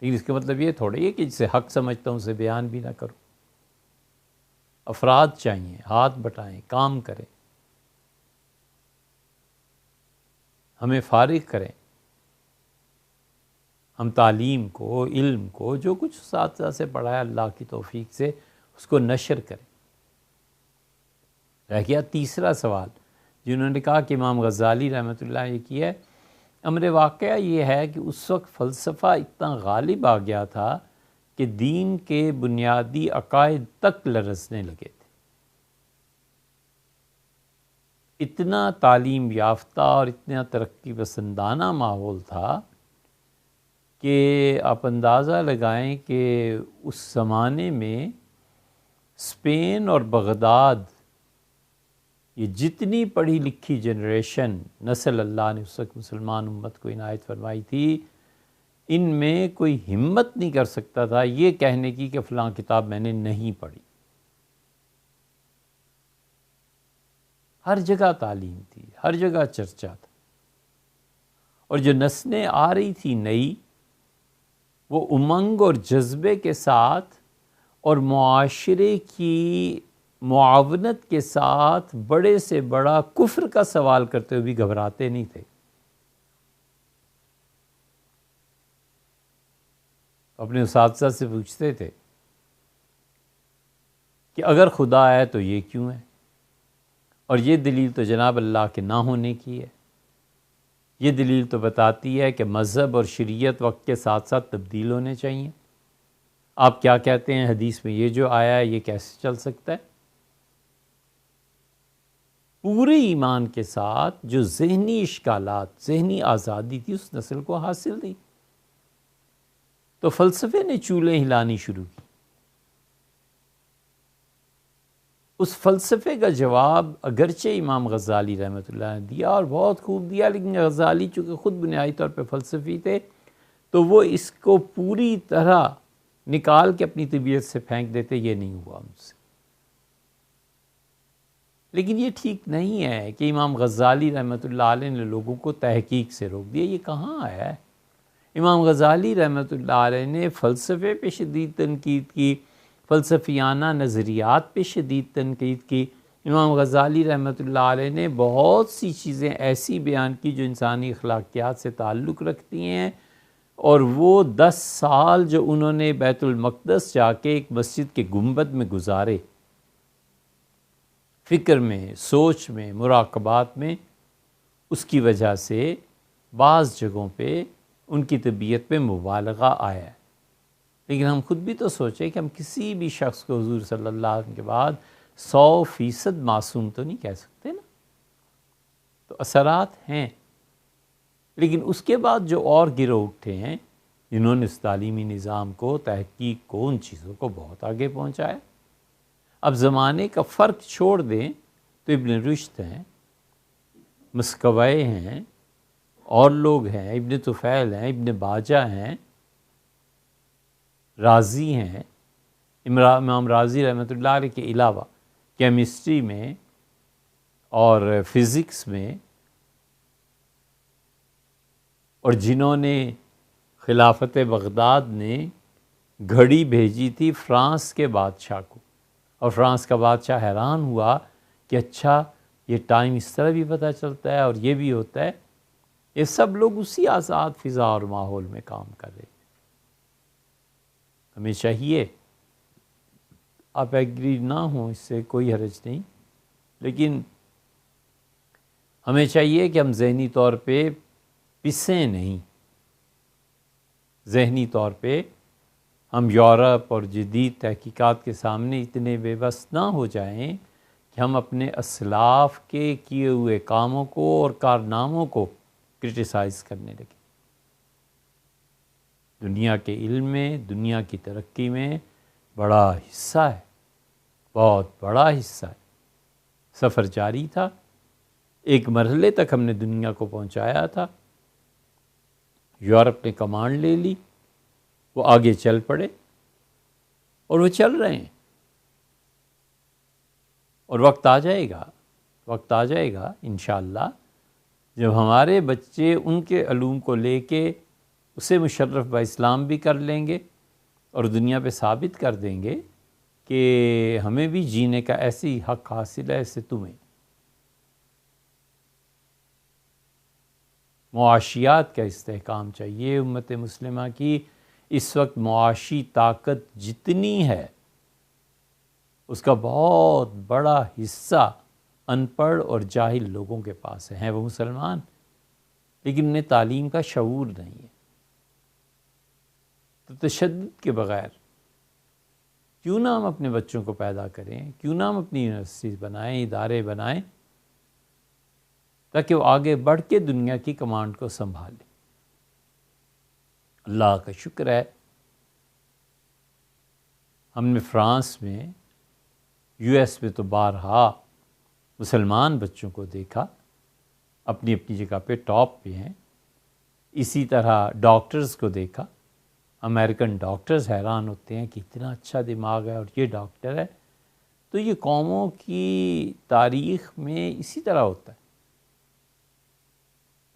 لیکن اس کا مطلب یہ تھوڑی ہے کہ جسے حق سمجھتا ہوں اسے بیان بھی نہ کروں۔ افراد چاہیے، ہاتھ بٹائیں، کام کریں، ہمیں فارغ کریں، ہم تعلیم کو، علم کو، جو کچھ اساتذہ سے پڑھا ہے اللہ کی توفیق سے، اس کو نشر کریں۔ رہ گیا تیسرا سوال جنہوں نے کہا کہ امام غزالی رحمۃ اللہ یہ کیا ہے۔ امر واقعہ یہ ہے کہ اس وقت فلسفہ اتنا غالب آ گیا تھا کہ دین کے بنیادی عقائد تک لرزنے لگے تھے۔ اتنا تعلیم یافتہ اور اتنا ترقی پسندانہ ماحول تھا کہ آپ اندازہ لگائیں کہ اس زمانے میں اسپین اور بغداد، یہ جتنی پڑھی لکھی جنریشن نسل اللہ نے اس وقت مسلمان امت کو عنایت فرمائی تھی، ان میں کوئی ہمت نہیں کر سکتا تھا یہ کہنے کی کہ فلاں کتاب میں نے نہیں پڑھی۔ ہر جگہ تعلیم تھی، ہر جگہ چرچا تھا، اور جو نسلیں آ رہی تھی نئی، وہ امنگ اور جذبے کے ساتھ اور معاشرے کی معاونت کے ساتھ بڑے سے بڑا کفر کا سوال کرتے ہوئے بھی گھبراتے نہیں تھے۔ اپنے اساتذہ سے پوچھتے تھے کہ اگر خدا ہے تو یہ کیوں ہے، اور یہ دلیل تو جناب اللہ کے نہ ہونے کی ہے، یہ دلیل تو بتاتی ہے کہ مذہب اور شریعت وقت کے ساتھ ساتھ تبدیل ہونے چاہیے۔ آپ کیا کہتے ہیں حدیث میں یہ جو آیا ہے یہ کیسے چل سکتا ہے؟ پورے ایمان کے ساتھ جو ذہنی اشکالات، ذہنی آزادی تھی اس نسل کو حاصل تھی، تو فلسفے نے چولیں ہلانی شروع کی۔ اس فلسفے کا جواب اگرچہ امام غزالی رحمۃ اللہ نے دیا اور بہت خوب دیا، لیکن غزالی چونکہ خود بنیادی طور پہ فلسفی تھے تو وہ اس کو پوری طرح نکال کے اپنی طبیعت سے پھینک دیتے، یہ نہیں ہوا مجھ سے۔ لیکن یہ ٹھیک نہیں ہے کہ امام غزالی رحمۃ اللہ علیہ نے لوگوں کو تحقیق سے روک دیا، یہ کہاں آیا ہے؟ امام غزالی رحمۃ اللہ علیہ نے فلسفے پہ شدید تنقید کی، فلسفیانہ نظریات پہ شدید تنقید کی۔ امام غزالی رحمۃ اللہ علیہ نے بہت سی چیزیں ایسی بیان کی جو انسانی اخلاقیات سے تعلق رکھتی ہیں، اور وہ 10 سال جو انہوں نے بیت المقدس جا کے ایک مسجد کے گنبد میں گزارے، فکر میں، سوچ میں، مراقبات میں، اس کی وجہ سے بعض جگہوں پہ ان کی طبیعت پہ مبالغہ آیا ہے۔ لیکن ہم خود بھی تو سوچیں کہ ہم کسی بھی شخص کو حضور صلی اللہ علیہ وسلم کے بعد 100% معصوم تو نہیں کہہ سکتے نا، تو اثرات ہیں۔ لیکن اس کے بعد جو اور گروہ اٹھے ہیں جنہوں نے اس تعلیمی نظام کو، تحقیق کو، ان چیزوں کو بہت آگے پہنچایا۔ اب زمانے کا فرق چھوڑ دیں تو ابن رشد ہیں، مسکویہ ہیں، اور لوگ ہیں، ابن طفیل ہیں، ابن باجہ ہیں، راضی ہیں، امام راضی رحمۃ اللہ علیہ کے علاوہ کیمسٹری میں اور فزکس میں، اور جنہوں نے خلافت بغداد نے گھڑی بھیجی تھی فرانس کے بادشاہ کو، اور فرانس کا بادشاہ حیران ہوا کہ اچھا یہ ٹائم اس طرح بھی پتہ چلتا ہے اور یہ بھی ہوتا ہے، یہ سب لوگ اسی آزاد فضا اور ماحول میں کام کر رہے ہیں۔ ہمیں چاہیے، آپ ایگری نہ ہوں اس سے کوئی حرج نہیں، لیکن ہمیں چاہیے کہ ہم ذہنی طور پہ پسیں نہیں، ذہنی طور پہ ہم یورپ اور جدید تحقیقات کے سامنے اتنے بے بس نہ ہو جائیں کہ ہم اپنے اسلاف کے کیے ہوئے کاموں کو اور کارناموں کو کرٹیسائز کرنے لگیں۔ دنیا کے علم میں، دنیا کی ترقی میں بڑا حصہ ہے، بہت بڑا حصہ ہے۔ سفر جاری تھا، ایک مرحلے تک ہم نے دنیا کو پہنچایا تھا، یورپ نے کمانڈ لے لی، وہ آگے چل پڑے اور وہ چل رہے ہیں، اور وقت آ جائے گا انشاءاللہ جب ہمارے بچے ان کے علوم کو لے کے اسے مشرف با اسلام بھی کر لیں گے اور دنیا پہ ثابت کر دیں گے کہ ہمیں بھی جینے کا ایسی حق حاصل ہے ایسے تمہیں۔ معاشیات کا استحکام چاہیے امت مسلمہ کی۔ اس وقت معاشی طاقت جتنی ہے اس کا بہت بڑا حصہ ان پڑھ اور جاہل لوگوں کے پاس ہیں، وہ مسلمان لیکن انہیں تعلیم کا شعور نہیں ہے۔ تو تشدد کے بغیر کیوں نہ ہم اپنے بچوں کو پیدا کریں، کیوں نہ ہم اپنی یونیورسٹیز بنائیں، ادارے بنائیں، تاکہ وہ آگے بڑھ کے دنیا کی کمانڈ کو سنبھالیں۔ اللہ کا شکر ہے ہم نے فرانس میں، یو ایس میں تو بارہا مسلمان بچوں کو دیکھا، اپنی اپنی جگہ پہ ٹاپ پہ ہیں۔ اسی طرح ڈاکٹرز کو دیکھا، امریکن ڈاکٹرز حیران ہوتے ہیں کہ اتنا اچھا دماغ ہے اور یہ ڈاکٹر ہے۔ تو یہ قوموں کی تاریخ میں اسی طرح ہوتا ہے۔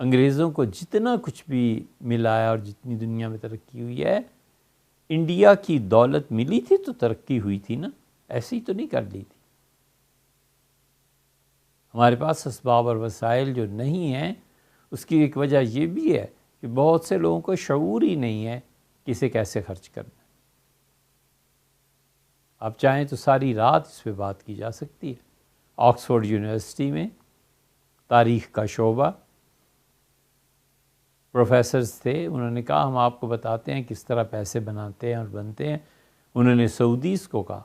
انگریزوں کو جتنا کچھ بھی ملا ہے اور جتنی دنیا میں ترقی ہوئی ہے، انڈیا کی دولت ملی تھی تو ترقی ہوئی تھی نا، ایسے ہی تو نہیں کر لی تھی۔ ہمارے پاس اسباب اور وسائل جو نہیں ہیں، اس کی ایک وجہ یہ بھی ہے کہ بہت سے لوگوں کو شعور ہی نہیں ہے کہ اسے کیسے خرچ کرنا ہے۔ آپ چاہیں تو ساری رات اس پہ بات کی جا سکتی ہے۔ آکسفورڈ یونیورسٹی میں تاریخ کا شعبہ پروفیسرز تھے، انہوں نے کہا ہم آپ کو بتاتے ہیں کس طرح پیسے بناتے ہیں اور بنتے ہیں۔ انہوں نے سعودیز کو کہا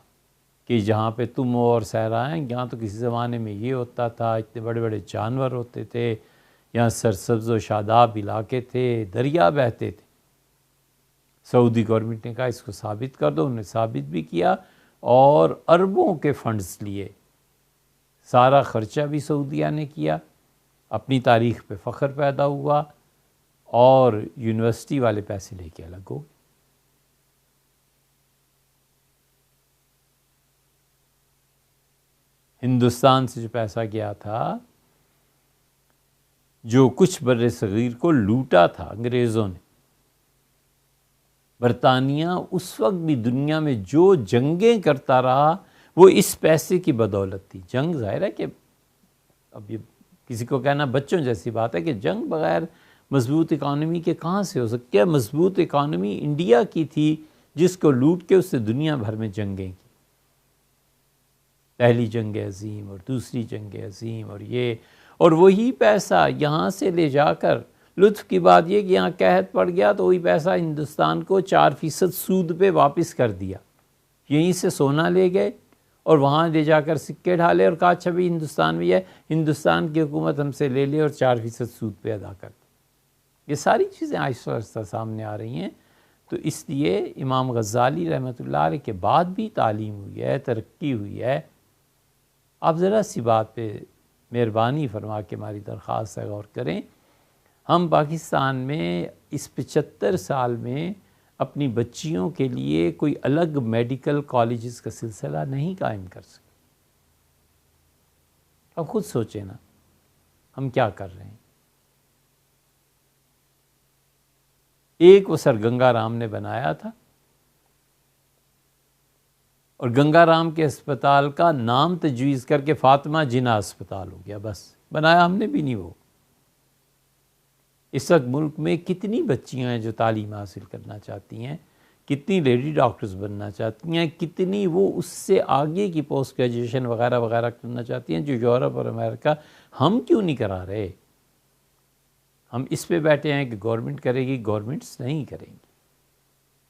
کہ جہاں پہ تم ہو اور صحرا ہیں، یہاں تو کسی زمانے میں یہ ہوتا تھا، اتنے بڑے بڑے جانور ہوتے تھے، یہاں سرسبز و شاداب علاقے تھے، دریا بہتے تھے۔ سعودی گورنمنٹ نے کہا اس کو ثابت کر دو، انہوں نے ثابت بھی کیا اور اربوں کے فنڈز لیے، سارا خرچہ بھی سعودیہ نے کیا، اپنی تاریخ پہ فخر پیدا ہوا اور یونیورسٹی والے پیسے لے کے الگ ہو گئے۔ ہندوستان سے جو پیسہ گیا تھا، جو کچھ بر صغیر کو لوٹا تھا انگریزوں نے، برطانیہ اس وقت بھی دنیا میں جو جنگیں کرتا رہا وہ اس پیسے کی بدولت تھی۔ جنگ ظاہر ہے کہ اب یہ کسی کو کہنا بچوں جیسی بات ہے کہ جنگ بغیر مضبوط اکانومی کے کہاں سے ہو سکتی ہے؟ مضبوط اکانومی انڈیا کی تھی جس کو لوٹ کے اس سے دنیا بھر میں جنگیں کی، پہلی جنگ عظیم اور دوسری جنگ عظیم، اور وہی پیسہ یہاں سے لے جا کر، لطف کی بات یہ کہ یہاں قحط پڑ گیا تو وہی پیسہ ہندوستان کو 4% سود پہ واپس کر دیا۔ یہیں سے سونا لے گئے اور وہاں لے جا کر سکے ڈھالے اور کہا اچھا بھی ہندوستان بھی ہے، ہندوستان کی حکومت ہم سے لے لے اور 4% سود پہ ادا کر دے۔ یہ ساری چیزیں آہستہ آہستہ سامنے آ رہی ہیں۔ تو اس لیے امام غزالی رحمۃ اللہ علیہ کے بعد بھی تعلیم ہوئی ہے، ترقی ہوئی ہے۔ آپ ذرا سی بات پہ مہربانی فرما کے ہماری درخواست سے غور کریں۔ ہم پاکستان میں اس 75 سال میں اپنی بچیوں کے لیے کوئی الگ میڈیکل کالجز کا سلسلہ نہیں قائم کر سکے. اب خود سوچیں نا ہم کیا کر رہے ہیں. ایک وہ سر گنگا رام نے بنایا تھا اور گنگا رام کے اسپتال کا نام تجویز کر کے فاطمہ جناح اسپتال ہو گیا. بس بنایا ہم نے بھی نہیں. وہ اس وقت ملک میں کتنی بچیاں ہیں جو تعلیم حاصل کرنا چاہتی ہیں, کتنی لیڈی ڈاکٹرز بننا چاہتی ہیں, کتنی وہ اس سے آگے کی پوسٹ گریجویشن وغیرہ وغیرہ کرنا چاہتی ہیں جو یورپ اور امریکہ. ہم کیوں نہیں کرا رہے؟ ہم اس پہ بیٹھے ہیں کہ گورنمنٹ کرے گی. گورنمنٹس نہیں کریں گی.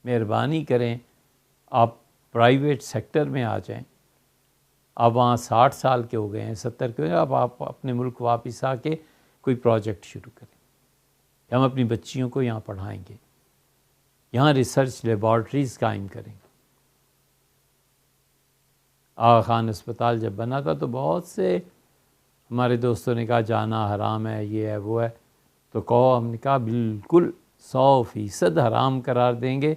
مہربانی کریں آپ پرائیویٹ سیکٹر میں آ جائیں. آپ وہاں 60 سال کے ہو گئے ہیں, 70 کے ہو گئے, اب آپ اپنے ملک واپس آ کے کوئی پروجیکٹ شروع کریں. ہم اپنی بچیوں کو یہاں پڑھائیں گے, یہاں ریسرچ لیبارٹریز قائم کریں گے. آغا خان اسپتال جب بنا تھا تو بہت سے ہمارے دوستوں نے کہا جانا حرام ہے, یہ ہے وہ ہے. تو ہم نے کہا بالکل 100% حرام قرار دیں گے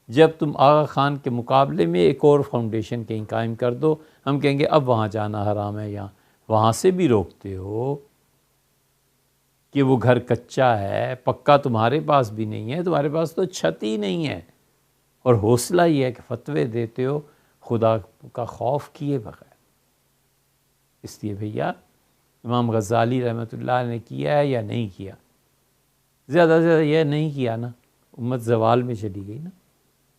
جب تم آغا خان کے مقابلے میں ایک اور فاؤنڈیشن کہیں قائم کر دو. ہم کہیں گے اب وہاں جانا حرام ہے. یہاں وہاں سے بھی روکتے ہو کہ وہ گھر کچا ہے, پکا تمہارے پاس بھی نہیں ہے, تمہارے پاس تو چھت ہی نہیں ہے, اور حوصلہ یہ ہے کہ فتوے دیتے ہو خدا کا خوف کیے بغیر. اس لیے بھیا امام غزالی رحمۃ اللہ نے کیا ہے یا نہیں کیا؟ زیادہ سے زیادہ یہ نہیں کیا نا, امت زوال میں چلی گئی نا.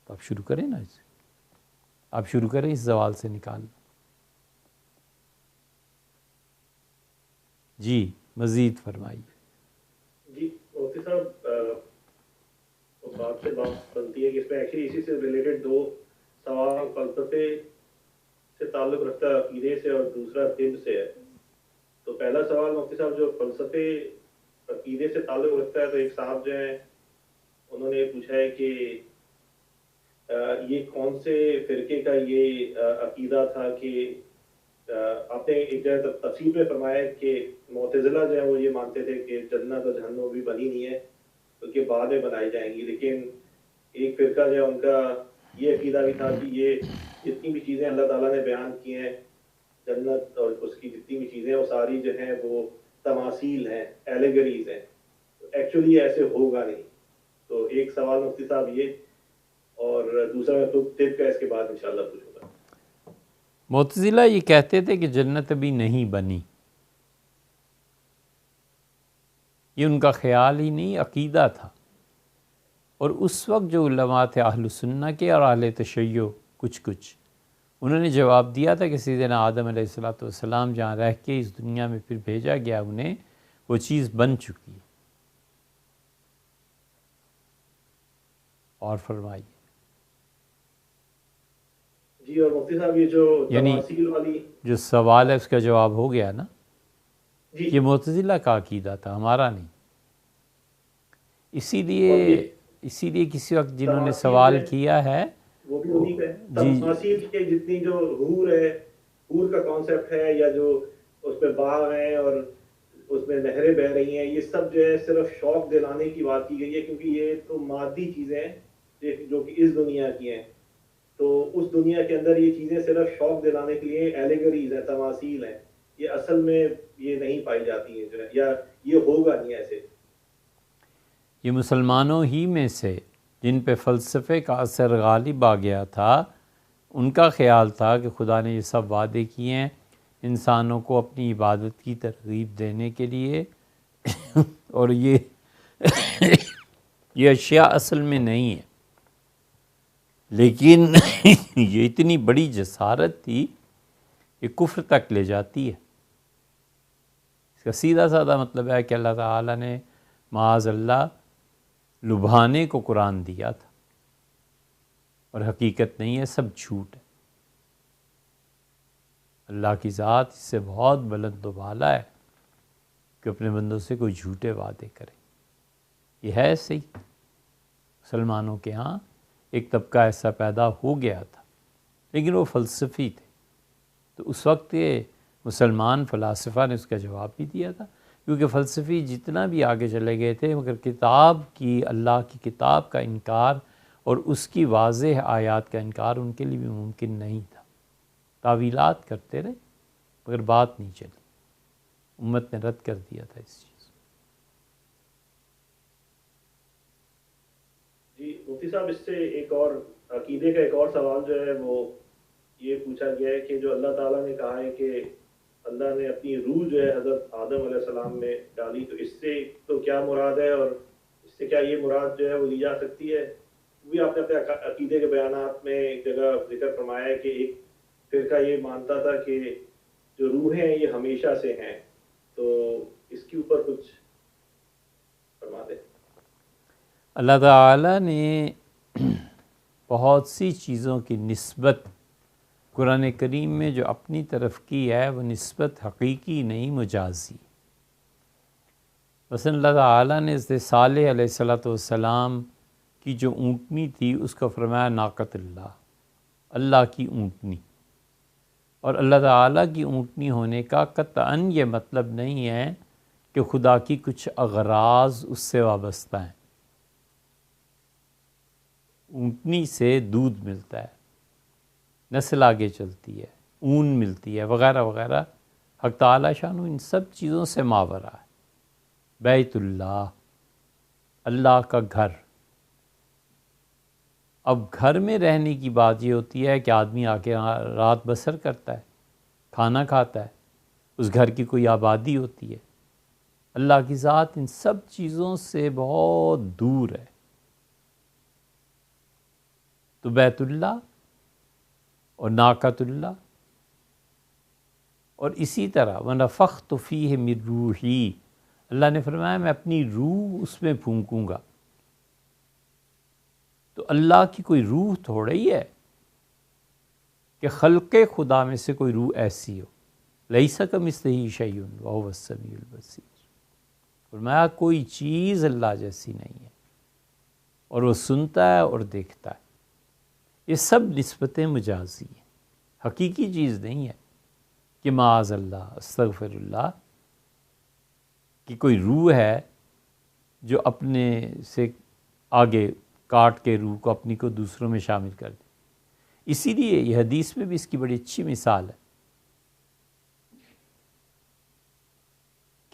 تو آپ شروع کریں نا اسے, آپ شروع کریں اس زوال سے نکالنا. جی مزید فرمائیے. جی مفتی صاحب, اس بات سے بات بنتی ہے کہ اس میں ایکچولی اسی سے ریلیٹڈ 2 سوال فلسفے سے تعلق رکھتا ہے, عقیدے سے, اور دوسرا طب سے ہے. تو پہلا سوال مفتی صاحب جو فلسفے عقیدے سے تعلق رکھتا ہے, تو ایک صاحب جو ہیں انہوں نے یہ پوچھا ہے کہ یہ کون سے فرقے کا یہ عقیدہ تھا کہ آپ نے ایک جگہ تفصیل میں فرمایا کہ معتزلہ جو ہے وہ یہ مانتے تھے کہ جنت اور جہنم بھی بنی نہیں ہے بلکہ بعد میں بنائی جائیں گی, لیکن ایک فرقہ جو ہے ان کا یہ عقیدہ بھی تھا کہ یہ جتنی بھی چیزیں اللہ تعالیٰ نے بیان کی ہیں, جنت اور اس کی جتنی بھی چیزیں وہ ساری جو ہیں وہ تماثیل ہیں, ایلیگریز ہیں, ایکچولی ایسے ہوگا نہیں. تو ایک سوال مفتی صاحب یہ, اور دوسرا میں طب کا اس کے بعد انشاءاللہ پوچھوں گا. معتزلہ یہ کہتے تھے کہ جنت ابھی نہیں بنی. یہ ان کا خیال ہی نہیں, عقیدہ تھا. اور اس وقت جو علماء تھے اہل سنہ کے اور اہل تشیع کچھ انہوں نے جواب دیا تھا کہ سیدنا آدم علیہ السلام جہاں رہ کے اس دنیا میں پھر بھیجا گیا انہیں, وہ چیز بن چکی ہے. اور فرمائیے. جی اور مفتی صاحب یہ جو یعنی تماثیل والی جو سوال ہے اس کا جواب ہو گیا نا. جی یہ معتزلہ کا عقیدہ تھا, ہمارا نہیں. اسی لیے کسی وقت جنہوں نے سوال کیا ہے وہ بھی انہی کا ہے. تماثیل کے جتنی جو حور ہے, حور کا کانسیپٹ ہے, یا جو اس میں باغ ہیں اور اس میں نہریں بہ رہی ہیں, یہ سب جو ہے صرف شوق دلانے کی بات کی گئی ہے, کیونکہ یہ تو مادی چیزیں ہیں جو کہ اس دنیا کی ہیں. تو اس دنیا کے اندر یہ چیزیں صرف شوق دلانے کے لیے ایلیگریز ہیں, تماثیل ہیں. یہ اصل میں یہ نہیں پائی جاتی ہیں جو ہے, یا یہ ہوگا نہیں ایسے. یہ مسلمانوں ہی میں سے جن پہ فلسفے کا اثر غالب آ گیا تھا, ان کا خیال تھا کہ خدا نے یہ سب وعدے کیے ہیں انسانوں کو اپنی عبادت کی ترغیب دینے کے لیے, اور یہ اشیاء اصل میں نہیں ہے. لیکن یہ اتنی بڑی جسارت تھی کہ کفر تک لے جاتی ہے. اس کا سیدھا سادہ مطلب ہے کہ اللہ تعالیٰ نے معاذ اللہ لبھانے کو قرآن دیا تھا, اور حقیقت نہیں ہے, سب جھوٹ ہے. اللہ کی ذات اس سے بہت بلند و بالا ہے کہ اپنے بندوں سے کوئی جھوٹے وعدے کرے. یہ ہے صحیح. مسلمانوں کے ہاں ایک طبقہ ایسا پیدا ہو گیا تھا, لیکن وہ فلسفی تھے. تو اس وقت یہ مسلمان فلاسفہ نے اس کا جواب بھی دیا تھا, کیونکہ فلسفی جتنا بھی آگے چلے گئے تھے مگر کتاب کی, اللہ کی کتاب کا انکار اور اس کی واضح آیات کا انکار ان کے لیے بھی ممکن نہیں تھا۔ تعویلات کرتے رہے مگر بات نہیں چلی، امت نے رد کر دیا تھا اس چیز۔ جی مفتی صاحب، اس سے ایک اور عقیدے کا ایک اور سوال جو ہے وہ یہ پوچھا گیا ہے کہ جو اللہ تعالیٰ نے کہا ہے کہ اللہ نے اپنی روح جو ہے حضرت آدم علیہ السلام میں ڈالی، تو اس سے تو کیا مراد ہے، اور اس سے کیا یہ مراد جو ہے وہ لی جا سکتی ہے؟ وہ بھی آپ نے اپنے عقیدے کے بیانات میں ایک جگہ ذکر فرمایا ہے کہ ایک فرقہ یہ مانتا تھا کہ جو روح ہیں یہ ہمیشہ سے ہیں، تو اس کے اوپر کچھ فرما دیں۔ اللہ تعالیٰ نے بہت سی چیزوں کی نسبت قرآن کریم میں جو اپنی طرف کی ہے وہ نسبت حقیقی نہیں، مجازی۔ مثلا اللہ تعالیٰ نے حضرت صالح علیہ السلام کی جو اونٹنی تھی اس کو فرمایا ناقۃ اللہ، اللہ کی اونٹنی، اور اللہ تعالیٰ کی اونٹنی ہونے کا قطعاً یہ مطلب نہیں ہے کہ خدا کی کچھ اغراض اس سے وابستہ ہیں۔ اونٹنی سے دودھ ملتا ہے، نسل آگے چلتی ہے، اون ملتی ہے، وغیرہ وغیرہ۔ حق تعالیٰ شانہ ان سب چیزوں سے ماورا ہے۔ بیت اللہ، اللہ کا گھر۔ اب گھر میں رہنے کی بات یہ ہوتی ہے کہ آدمی آ کے رات بسر کرتا ہے، کھانا کھاتا ہے، اس گھر کی کوئی آبادی ہوتی ہے۔ اللہ کی ذات ان سب چیزوں سے بہت دور ہے۔ تو بیت اللہ اور ناقۃ اللہ، اور اسی طرح وَنَفَخْتُ فِيهِ مِن رُوحِي، اللہ نے فرمایا میں اپنی روح اس میں پھونکوں گا۔ تو اللہ کی کوئی روح تھوڑا ہی ہے کہ خلق خدا میں سے کوئی روح ایسی ہو۔ لَيْسَ كَمِثْلِهِ شَيْءٌ وَهُوَ السَّمِيعُ الْبَصِيرُ، فرمایا کوئی چیز اللہ جیسی نہیں ہے، اور وہ سنتا ہے اور دیکھتا ہے۔ یہ سب نسبتیں مجازی ہیں، حقیقی چیز نہیں ہے کہ معاذ اللہ، استغفر اللہ، کہ کوئی روح ہے جو اپنے سے آگے کاٹ کے روح کو اپنی کو دوسروں میں شامل کر دے۔ اسی لیے یہ حدیث میں بھی اس کی بڑی اچھی مثال ہے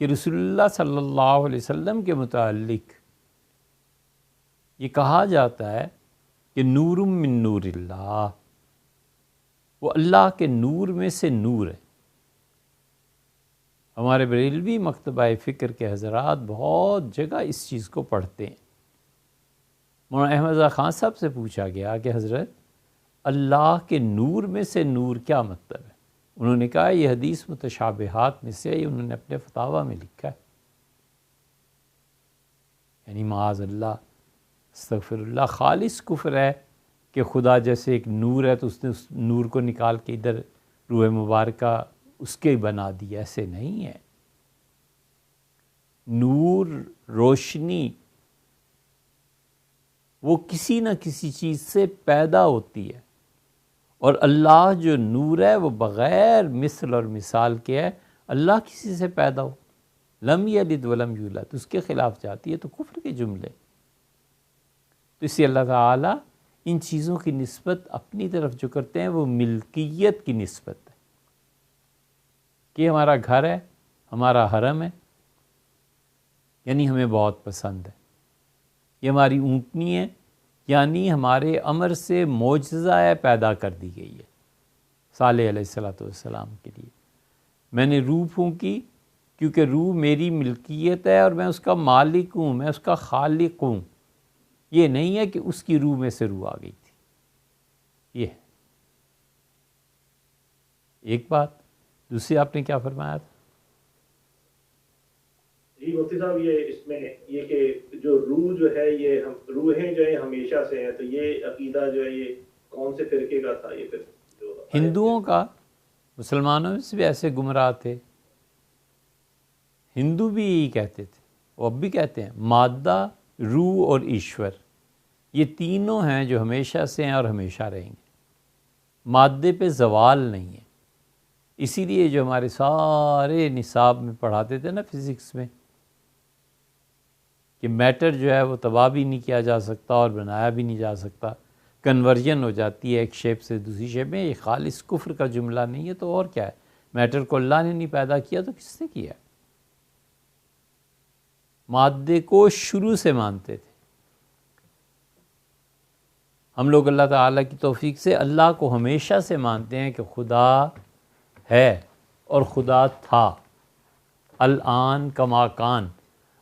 کہ رسول اللہ صلی اللہ علیہ وسلم کے متعلق یہ کہا جاتا ہے کہ نور من نور اللہ، وہ اللہ کے نور میں سے نور ہے۔ ہمارے بریلوی مکتبہ فکر کے حضرات بہت جگہ اس چیز کو پڑھتے ہیں۔ مولانا احمد رضا خان صاحب سے پوچھا گیا کہ حضرت اللہ کے نور میں سے نور کیا مطلب ہے؟ انہوں نے کہا یہ حدیث متشابہات میں سے ہے، انہوں نے اپنے فتاویٰ میں لکھا ہے، یعنی معاذ اللہ، استغفر اللہ، خالص کفر ہے کہ خدا جیسے ایک نور ہے تو اس نے اس نور کو نکال کے ادھر روح مبارکہ اس کے بنا دی، ایسے نہیں ہے۔ نور، روشنی، وہ کسی نہ کسی چیز سے پیدا ہوتی ہے، اور اللہ جو نور ہے وہ بغیر مثل اور مثال کے ہے۔ اللہ کسی سے پیدا ہو، لم یلد ولم یولد، اس کے خلاف جاتی ہے، تو کفر کے جملے۔ تو اس لیے اللہ تعالیٰ ان چیزوں کی نسبت اپنی طرف جو کرتے ہیں وہ ملکیت کی نسبت ہے، کہ ہمارا گھر ہے، ہمارا حرم ہے، یعنی ہمیں بہت پسند ہے۔ یہ ہماری اونٹنی ہے، یعنی ہمارے امر سے معجزہ پیدا کر دی گئی ہے صالح علیہ السلام کے لیے۔ میں نے روح پھونکی کیونکہ روح میری ملکیت ہے اور میں اس کا مالک ہوں، میں اس کا خالق ہوں۔ یہ نہیں ہے کہ اس کی روح میں سے روح آ گئی تھی۔ یہ ایک بات۔ دوسری آپ نے کیا فرمایا تھا؟ جی مفتی صاحب، یہ اس میں یہ کہ جو روح جو ہے یہ روحیں جو ہیں ہمیشہ سے ہیں، تو یہ عقیدہ جو ہے یہ کون سے فرقے کا تھا؟ یہ پھر جو ہندوؤں کا۔ مسلمانوں میں سے بھی ایسے گمراہ تھے، ہندو بھی یہی کہتے تھے، وہ اب بھی کہتے ہیں مادہ، روح اور ایشور، یہ تینوں ہیں جو ہمیشہ سے ہیں اور ہمیشہ رہیں گے، مادے پہ زوال نہیں ہے۔ اسی لیے جو ہمارے سارے نصاب میں پڑھاتے تھے نا فزکس میں، کہ میٹر جو ہے وہ تباہ بھی نہیں کیا جا سکتا اور بنایا بھی نہیں جا سکتا، کنورژن ہو جاتی ہے ایک شیپ سے دوسری شیپ میں۔ یہ خالص کفر کا جملہ نہیں ہے تو اور کیا ہے؟ میٹر کو اللہ نے نہیں پیدا کیا تو کس نے کیا؟ مادے کو شروع سے مانتے تھے ہم لوگ۔ اللہ تعالیٰ کی توفیق سے اللہ کو ہمیشہ سے مانتے ہیں کہ خدا ہے اور خدا تھا، الآن کما کان،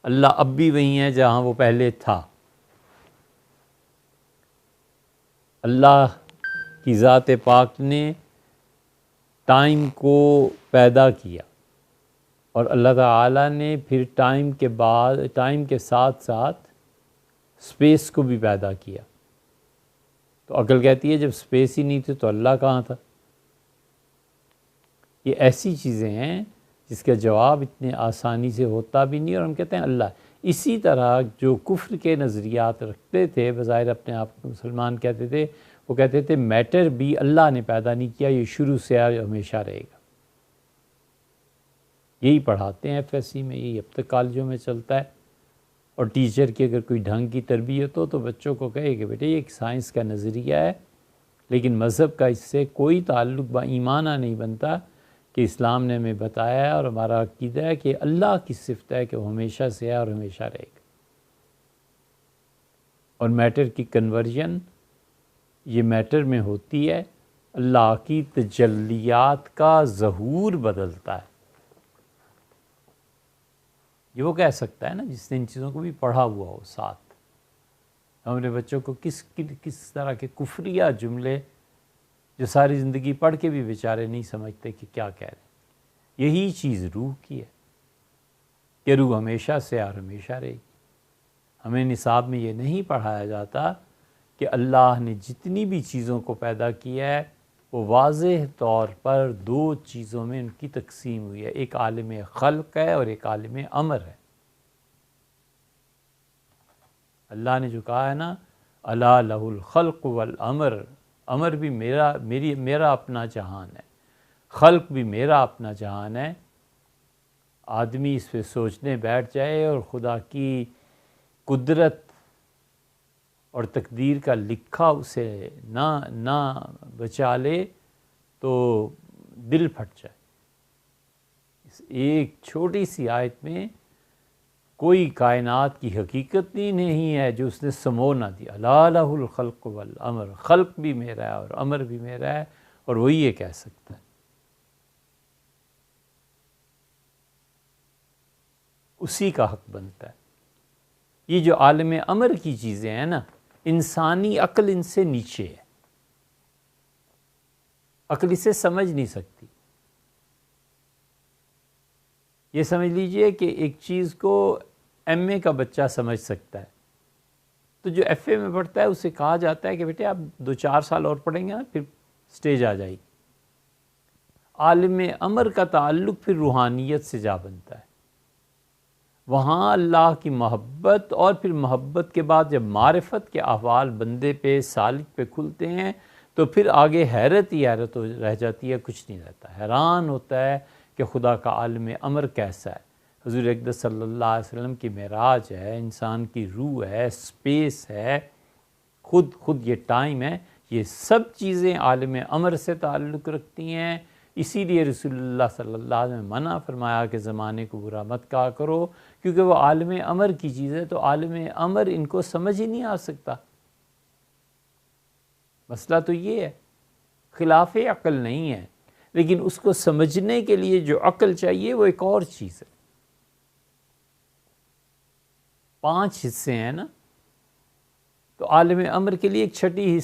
اللہ اب بھی وہی ہے جہاں وہ پہلے تھا۔ اللہ کی ذات پاک نے ٹائم کو پیدا کیا اور اللہ تعالیٰ نے پھر ٹائم کے ساتھ ساتھ اسپیس کو بھی پیدا کیا۔ تو عقل کہتی ہے جب اسپیس ہی نہیں تھی تو اللہ کہاں تھا؟ یہ ایسی چیزیں ہیں جس کا جواب اتنے آسانی سے ہوتا بھی نہیں، اور ہم کہتے ہیں اللہ۔ اسی طرح جو کفر کے نظریات رکھتے تھے، بظاہر اپنے آپ کو مسلمان کہتے تھے، وہ کہتے تھے میٹر بھی اللہ نے پیدا نہیں کیا، یہ شروع سے ہمیشہ رہے گا۔ یہی پڑھاتے ہیں ایف ایس سی میں، یہی اب تک کالجوں میں چلتا ہے۔ اور ٹیچر کی اگر کوئی ڈھنگ کی تربیت ہو تو بچوں کو کہے کہ بیٹے یہ ایک سائنس کا نظریہ ہے، لیکن مذہب کا اس سے کوئی تعلق با ایمانہ نہیں بنتا کہ اسلام نے ہمیں بتایا ہے اور ہمارا عقیدہ ہے کہ اللہ کی صفت ہے کہ وہ ہمیشہ سے ہے اور ہمیشہ رہے گا۔ اور میٹر کی کنورژن یہ میٹر میں ہوتی ہے، اللہ کی تجلیات کا ظہور بدلتا ہے۔ یہ وہ کہہ سکتا ہے نا جس نے ان چیزوں کو بھی پڑھا ہوا ہو ساتھ۔ ہم اپنے بچوں کو کس طرح کے کفریہ جملے جو ساری زندگی پڑھ کے بھی بیچارے نہیں سمجھتے کہ کیا کہہ رہے ہیں۔ یہی چیز روح کی ہے کہ روح ہمیشہ سے اور ہمیشہ رہے گی۔ ہمیں نصاب میں یہ نہیں پڑھایا جاتا کہ اللہ نے جتنی بھی چیزوں کو پیدا کیا ہے وہ واضح طور پر دو چیزوں میں ان کی تقسیم ہوئی ہے، ایک عالم خلق ہے اور ایک عالم امر ہے۔ اللہ نے جو کہا ہے نا الا لہ الخلق والامر، امر بھی میرا اپنا جہان ہے، خلق بھی میرا اپنا جہان ہے۔ آدمی اس پہ سوچنے بیٹھ جائے اور خدا کی قدرت اور تقدیر کا لکھا اسے نہ بچا لے تو دل پھٹ جائے۔ اس ایک چھوٹی سی آیت میں کوئی کائنات کی حقیقت نہیں ہے جو اس نے سمو نہ دیا۔ الا لہ الخلق والامر، خلق بھی میرا ہے اور امر بھی میرا ہے، اور وہی یہ کہہ سکتا ہے۔ اسی کا حق بنتا ہے۔ یہ جو عالم امر کی چیزیں ہیں نا، انسانی عقل ان سے نیچے ہے، عقل اسے سمجھ نہیں سکتی۔ یہ سمجھ لیجئے کہ ایک چیز کو ایم اے کا بچہ سمجھ سکتا ہے، تو جو ایف اے میں پڑھتا ہے اسے کہا جاتا ہے کہ بیٹے آپ 2-4 سال اور پڑھیں گے نا پھر سٹیج آ جائے گی۔ عالم امر کا تعلق پھر روحانیت سے جا بنتا ہے، وہاں اللہ کی محبت، اور پھر محبت کے بعد جب معرفت کے احوال بندے پہ سالک پہ کھلتے ہیں تو پھر آگے حیرت ہی حیرت رہ جاتی ہے، کچھ نہیں رہتا۔ حیران ہوتا ہے کہ خدا کا عالم امر کیسا ہے۔ حضور اقدس صلی اللہ علیہ وسلم کی معراج ہے، انسان کی روح ہے، سپیس ہے، خود یہ ٹائم ہے، یہ سب چیزیں عالم امر سے تعلق رکھتی ہیں۔ اسی لیے رسول اللہ صلی اللہ علیہ وسلم نے منع فرمایا کہ زمانے کو برا مت کہا کرو، کیونکہ وہ عالم امر کی چیز ہے، تو عالم امر ان کو سمجھ ہی نہیں آ سکتا۔ مسئلہ تو یہ ہے، خلاف عقل نہیں ہے، لیکن اس کو سمجھنے کے لیے جو عقل چاہیے وہ ایک اور چیز ہے۔ 5 حصے ہیں نا، تو عالم امر کے لیے ایک چھٹی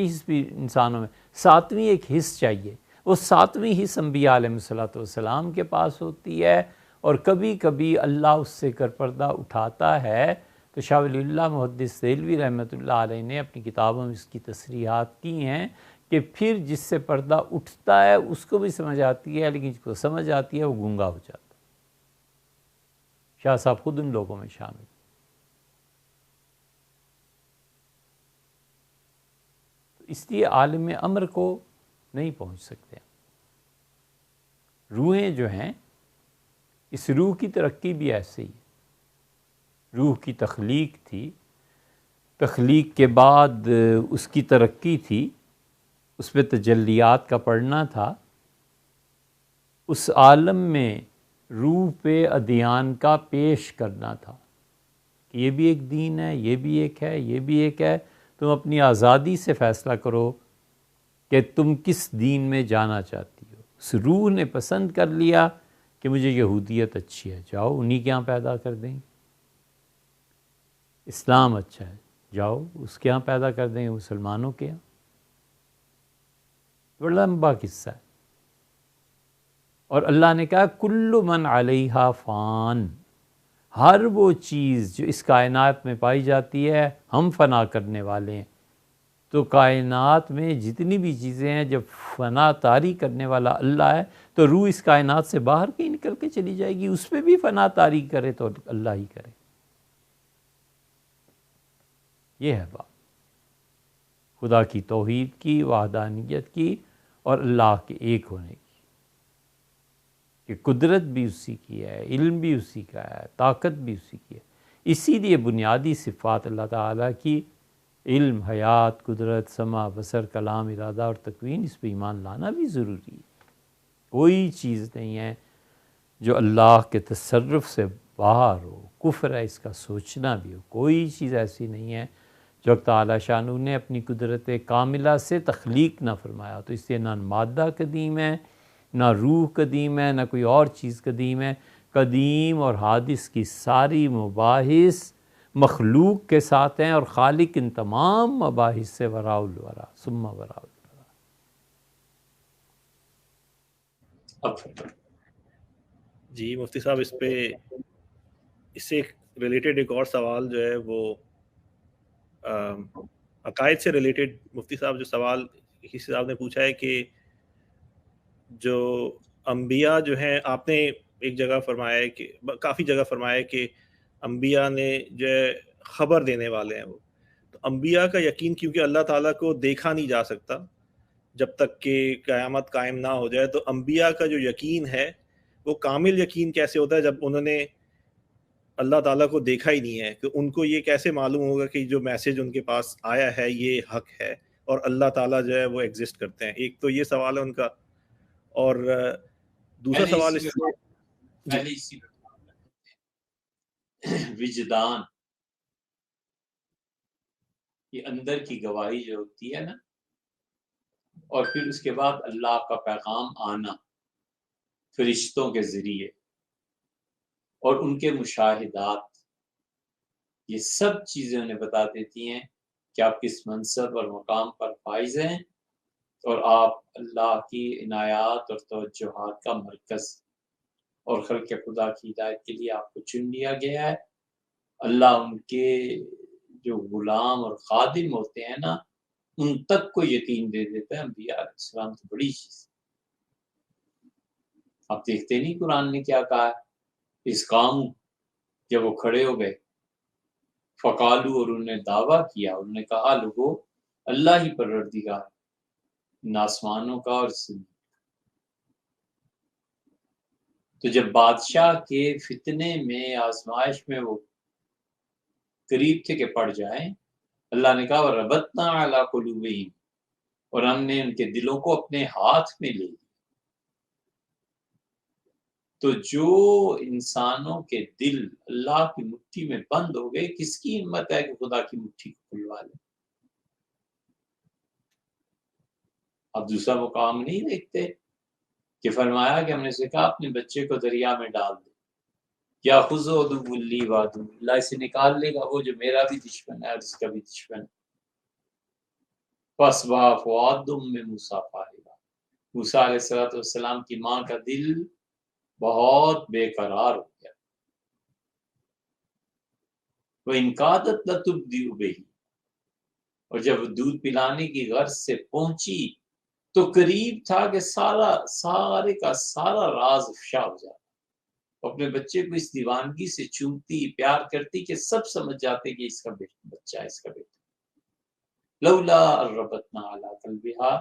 حص بھی انسانوں میں، 7ویں ایک حص چاہیے۔ وہ 7ویں حص انبیاء علیہ السلام کے پاس ہوتی ہے، اور کبھی کبھی اللہ اس سے پردہ اٹھاتا ہے۔ تو شاہ ولی اللہ محدث دہلوی رحمۃ اللہ علیہ نے اپنی کتابوں میں اس کی تصریحات کی ہیں کہ پھر جس سے پردہ اٹھتا ہے اس کو بھی سمجھ آتی ہے، لیکن جس کو سمجھ آتی ہے وہ گنگا ہو جاتا ہے۔ شاہ صاحب خود ان لوگوں میں شامل۔ اس لیے عالم امر کو نہیں پہنچ سکتے۔ روحیں جو ہیں، اس روح کی ترقی بھی ایسے ہی ہے۔ روح کی تخلیق تھی، تخلیق کے بعد اس کی ترقی تھی، اس پہ تجلیات کا پڑھنا تھا، اس عالم میں روح پہ ادیان کا پیش کرنا تھا کہ یہ بھی ایک دین ہے، یہ بھی ایک ہے، یہ بھی ایک ہے۔ تم اپنی آزادی سے فیصلہ کرو کہ تم کس دین میں جانا چاہتی ہو۔ اس روح نے پسند کر لیا کہ مجھے یہودیت اچھی ہے، جاؤ انہی کے ہاں پیدا کر دیں گے۔ اسلام اچھا ہے، جاؤ اس کے ہاں پیدا کر دیں گے، مسلمانوں کے ہاں۔ بڑا لمبا قصہ ہے۔ اور اللہ نے کہا کل من علیہا فان، ہر وہ چیز جو اس کائنات میں پائی جاتی ہے ہم فنا کرنے والے ہیں۔ تو کائنات میں جتنی بھی چیزیں ہیں، جب فنا طاری کرنے والا اللہ ہے تو روح اس کائنات سے باہر کہیں نکل کے چلی جائے گی، اس پہ بھی فنا طاری کرے تو اللہ ہی کرے۔ یہ ہے بات خدا کی توحید کی، وحدانیت کی، اور اللہ کے ایک ہونے کی، کہ قدرت بھی اسی کی ہے، علم بھی اسی کا ہے، طاقت بھی اسی کی ہے۔ اسی لیے بنیادی صفات اللہ تعالیٰ کی، علم، حیات، قدرت، سمع، بصر، کلام، ارادہ اور تکوین، اس پہ ایمان لانا بھی ضروری ہے۔ کوئی چیز نہیں ہے جو اللہ کے تصرف سے باہر ہو، کفر ہے اس کا سوچنا بھی ہو۔ کوئی چیز ایسی نہیں ہے جو تعالیٰ شانہ نے اپنی قدرت کاملہ سے تخلیق نہ فرمایا۔ تو اس لیے نہ مادہ قدیم ہے، نہ روح قدیم ہے، نہ کوئی اور چیز قدیم ہے۔ قدیم اور حادث کی ساری مباحث مخلوق کے ساتھ ہیں، اور خالق ان تمام مباحث سے وراء الورا ثم وراء الورا۔ جی مفتی صاحب، اس سے ریلیٹڈ ایک اور سوال جو ہے وہ عقائد سے ریلیٹڈ، مفتی صاحب جو سوال کسی صاحب نے پوچھا ہے کہ جو انبیاء جو ہیں، آپ نے ایک جگہ فرمایا ہے کہ کافی جگہ فرمایا ہے کہ انبیاء نے جو ہے خبر دینے والے ہیں وہ، تو انبیاء کا یقین کیونکہ اللہ تعالیٰ کو دیکھا نہیں جا سکتا جب تک کہ قیامت قائم نہ ہو جائے، تو انبیاء کا جو یقین ہے وہ کامل یقین کیسے ہوتا ہے جب انہوں نے اللہ تعالیٰ کو دیکھا ہی نہیں ہے؟ کہ ان کو یہ کیسے معلوم ہوگا کہ جو میسج ان کے پاس آیا ہے یہ حق ہے اور اللہ تعالیٰ جو ہے وہ ایگزسٹ کرتے ہیں؟ ایک تو یہ سوال ہے ان کا، اور دوسرا سوال اسی وجدان یہ اندر کی گواہی جو ہوتی ہے نا، اور پھر اس کے بعد اللہ کا پیغام آنا فرشتوں کے ذریعے اور ان کے مشاہدات، یہ سب چیزیں انہیں بتا دیتی ہیں کہ آپ کس منصب اور مقام پر فائز ہیں، اور آپ اللہ کی عنایات اور توجہات کا مرکز، اور خلق خدا کی ہدایت کے لیے آپ کو چن لیا گیا ہے۔ اللہ ان کے جو غلام اور خادم ہوتے ہیں نا، ان تک کو یقین دے دیتا ہے۔ انبیاء علیہ السلام تو بڑی چیز، آپ دیکھتے نہیں قرآن نے کیا کہا ہے؟ اس قوم جب وہ کھڑے ہو گئے فقالو، اور انہوں نے دعویٰ کیا، انہوں نے کہا لوگو اللہ ہی پروردگار ان آسمانوں کا اور زمین۔ تو جب بادشاہ کے فتنے میں، آزمائش میں وہ قریب تھے کہ پڑ جائیں، اللہ نے کہا وَرَبَطْنَا عَلَىٰ قُلُوبِهِمْ، اور ہم نے ان کے دلوں کو اپنے ہاتھ میں لے لیا۔ تو جو انسانوں کے دل اللہ کی مٹھی میں بند ہو گئے، کس کی ہمت ہے کہ خدا کی مٹھی کو کھلوا لے؟ اب دوسرا مقام نہیں دیکھتے کہ فرمایا کہ ہم نے سے کہا اپنے بچے کو دریا میں ڈال دے، یا خذو عدو لی وعدو، اللہ اسے نکال لے گا وہ جو میرا بھی دشمن ہے اور اس کا بھی دشمن ہے۔ فَأَصْبَحَ فُؤَادُ مِن مُوسَىٰ فَارِغًا، موسیٰ علیہ السلام کی ماں کا دل بہت بے قرار ہو گیا۔ وَإِنْ كَادَتْ لَتُبْدِئُ بِهِ، اور جب دودھ پلانے کی غرض سے پہنچی تو قریب تھا کہ سارے کا سارا راز افشا ہو جاتا۔ اپنے بچے کو اس دیوانگی سے چومتی، پیار کرتی کہ سب سمجھ جاتے کہ اس کا بچہ ہے، اس کا بیٹا۔ لولا ربطنا علی قلبہا،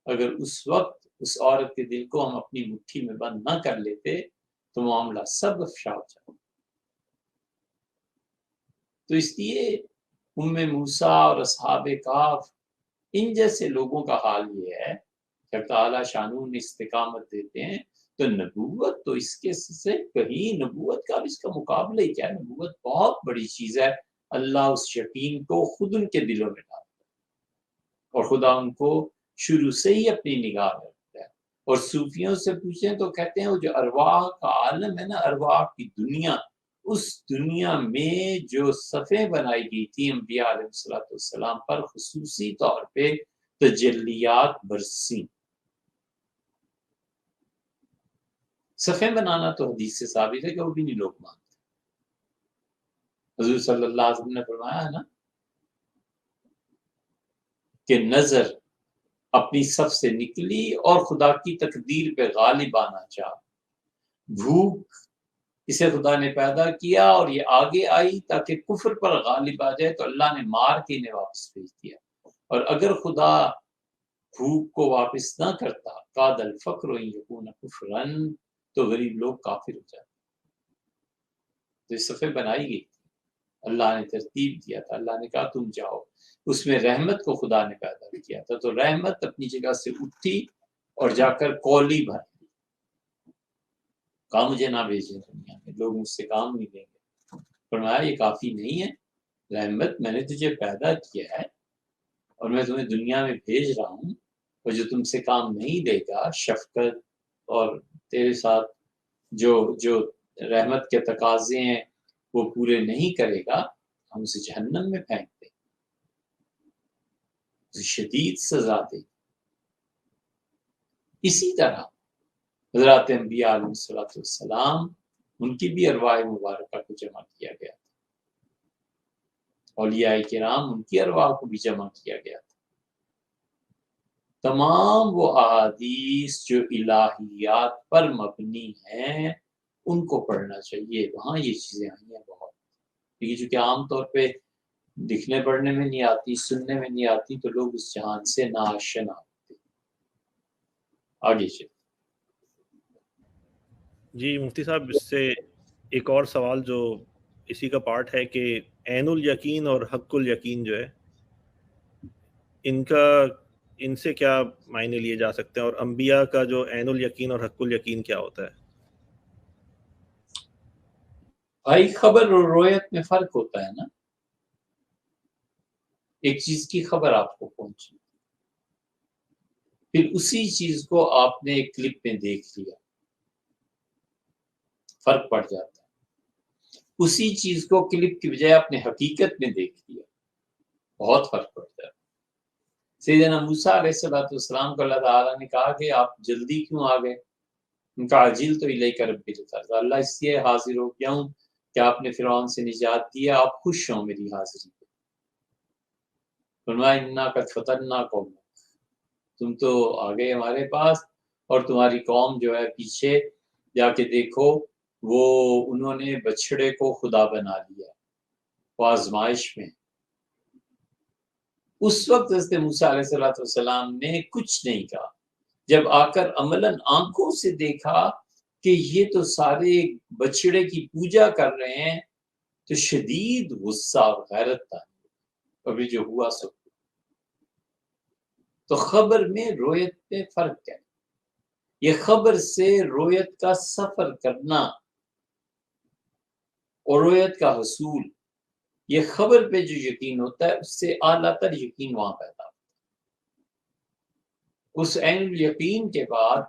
اگر اس وقت اس عورت کے دل کو ہم اپنی مٹھی میں بند نہ کر لیتے تو معاملہ سب افشا ہو جاتا۔ تو اس لیے موسیٰ اور اصحاب کہف ان جیسے لوگوں کا حال یہ ہے کہ تعالیٰ شانون استقامت دیتے ہیں تو نبوت تو اس کے سے کہیں، نبوت کا اس کا مقابلہ ہی کیا ہے، نبوت بہت بڑی چیز ہے۔ اللہ اس یقین کو خود ان کے دلوں میں ڈالتا ہے اور خدا ان کو شروع سے ہی اپنی نگاہ میں رکھتا ہے۔ اور صوفیوں سے پوچھیں تو کہتے ہیں وہ جو ارواح کا عالم ہے نا، ارواح کی دنیا، اس دنیا میں جو صفیں بنائی گئی تھی انبیاء علیہ السلام پر، خصوصی طور پہ تجلیات برسی۔ صفیں بنانا تو حدیث سے ثابت ہے کہ وہ بھی نہیں لوگ مانتے۔ حضور صلی اللہ علیہ وسلم نے فرمایا ہے نا کہ نظر اپنی صف سے نکلی اور خدا کی تقدیر پہ غالب آنا چاہ، بھوک اسے خدا نے پیدا کیا اور یہ آگے آئی تاکہ کفر پر غالب آ جائے، تو اللہ نے مار کے انہیں واپس بھیج دیا۔ اور اگر خدا بھوک کو واپس نہ کرتا، قاد الفقر ان یکون کفرن، تو غریب لوگ کافر ہو جاتے۔ تو یہ صفحے بنائی گئی تھی، اللہ نے ترتیب دیا تھا، اللہ نے کہا تم جاؤ۔ اس میں رحمت کو خدا نے پیدا کیا تھا، تو رحمت اپنی جگہ سے اٹھی اور جا کر کولی بھر لی، کہا مجھے نہ بھیجیں دنیا میں، لوگ مجھ سے کام نہیں لیں گے۔ فرمایا یہ کافی نہیں ہے، رحمت میں نے تجھے پیدا کیا ہے اور میں تمہیں دنیا میں بھیج رہا ہوں، اور جو تم سے کام نہیں لے گا، شفقت اور تیرے ساتھ جو رحمت کے تقاضے ہیں وہ پورے نہیں کرے گا، ہم اسے جہنم میں پھینک دیں، اسے شدید سزا دیں۔ اسی طرح حضرات انبیاء علیہ السلام، ان کی بھی ارواح مبارکہ کو جمع کیا گیا تھا، اولیاء کرام ان کی ارواح کو بھی جمع کیا گیا تھا۔ تمام وہ احادیث جو الہیات پر مبنی ہیں ان کو پڑھنا چاہیے، وہاں یہ چیزیں آئی ہیں بہت، کیونکہ چونکہ عام طور پہ لکھنے پڑھنے میں نہیں آتی، سننے میں نہیں آتی، تو لوگ اس جہان سے ناآشنا ہوتے۔ آگے چلیں۔ جی مفتی صاحب، اس سے ایک اور سوال جو اسی کا پارٹ ہے کہ عین الیقین اور حق الیقین جو ہے، ان سے کیا معنی لیے جا سکتے ہیں، اور انبیاء کا جو عین الیقین اور حق الیقین کیا ہوتا ہے؟ بھائی خبر اور رویت میں فرق ہوتا ہے نا، ایک چیز کی خبر آپ کو پہنچی، پھر اسی چیز کو آپ نے ایک کلپ میں دیکھ لیا، فرق پڑ جاتا ہے۔ اسی چیز کو کلپ کی بجائے آپ نے حقیقت میں دیکھ لیا، بہت فرق پڑ جاتا ہے۔ سیدنا موسیٰ علیہ السلام کو اللہ تعالیٰ نے کہا کہ آپ جلدی کیوں آ گئے؟ ان کا عجیل تو الیک ربی لترضیٰ، اللہ اس لیے حاضر ہو گیا ہوں کہ آپ نے فرعون سے نجات دیا، آپ خوش ہوں میری حاضری پہ۔ فرمایا انا قد فتنا قوم، تم تو آ گئے ہمارے پاس، اور تمہاری قوم جو ہے پیچھے جا کے دیکھو، وہ انہوں نے بچڑے کو خدا بنا لیا، وہ آزمائش میں۔ اس وقت حضرت موسیٰ علیہ السلام نے کچھ نہیں کہا، جب آ کر عملاً آنکھوں سے دیکھا کہ یہ تو سارے بچڑے کی پوجا کر رہے ہیں، تو شدید غصہ اور غیرت تھا، ابھی جو ہوا سو۔ تو خبر میں رویت پہ فرق ہے، یہ خبر سے رویت کا سفر کرنا اور رویت کا حصول، یہ خبر پہ جو یقین ہوتا ہے اس سے اعلیٰ تر یقین وہاں پیدا ہوتا ہے۔ اس عین الیقین کے بعد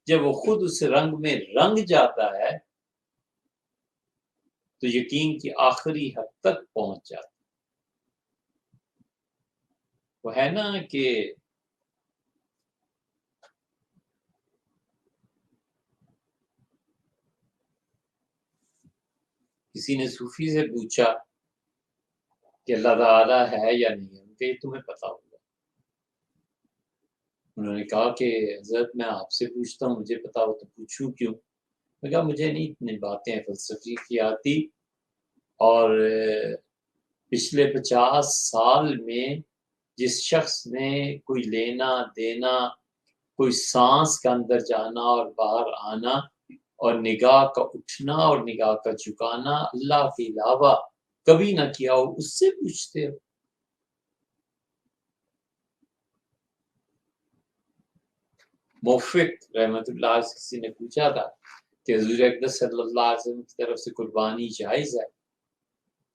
جب وہ خود اس رنگ میں رنگ جاتا ہے تو یقین کی آخری حد تک پہنچ جاتا ہے۔ وہ ہے نا کہ کسی نے صوفی سے پوچھا کہ اللہ تعالیٰ ہے یا نہیں ہے، کہ تمہیں پتا ہوگا۔ انہوں نے کہا کہ حضرت میں آپ سے پوچھتا ہوں، مجھے پتا ہو تو پوچھوں کیوں؟ میں کہا مجھے نہیں اتنی باتیں فلسفی کی آتی، اور پچھلے 50 سال میں جس شخص نے کوئی لینا دینا، کوئی سانس کا اندر جانا اور باہر آنا، اور نگاہ کا اٹھنا اور نگاہ کا جھکانا اللہ کے علاوہ کبھی نہ کیا ہو اس سے پوچھتے ہو. موفق رحمت اللہ سے کسی نے پوچھا تھا کہ حضور اقدس صلی اللہ علیہ وسلم کی طرف سے قربانی جائز ہے؟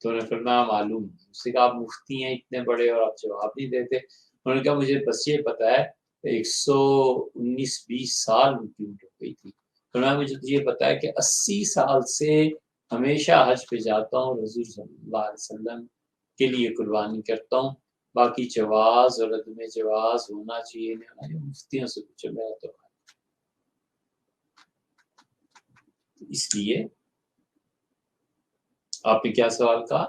تو انہوں نے فرمایا معلوم نہیں. اس سے کہا آپ مفتی ہیں اتنے بڑے اور آپ جواب نہیں دیتے. انہوں نے کہا مجھے بس یہ پتا ہے 119-20 سال ان کی عمر ہو گئی تھی. فرمایا مجھے تو یہ پتا ہے کہ 80 سال سے ہمیشہ حج پہ جاتا ہوں، حضور صلی اللہ علیہ وسلم کے لیے قربانی کرتا ہوں. باقی جواز اور عدم جواز ہونا چاہیے نہیں، مفتیوں سے پوچھو. میرا تو اس لیے آپ نے کیا سوال کہا؟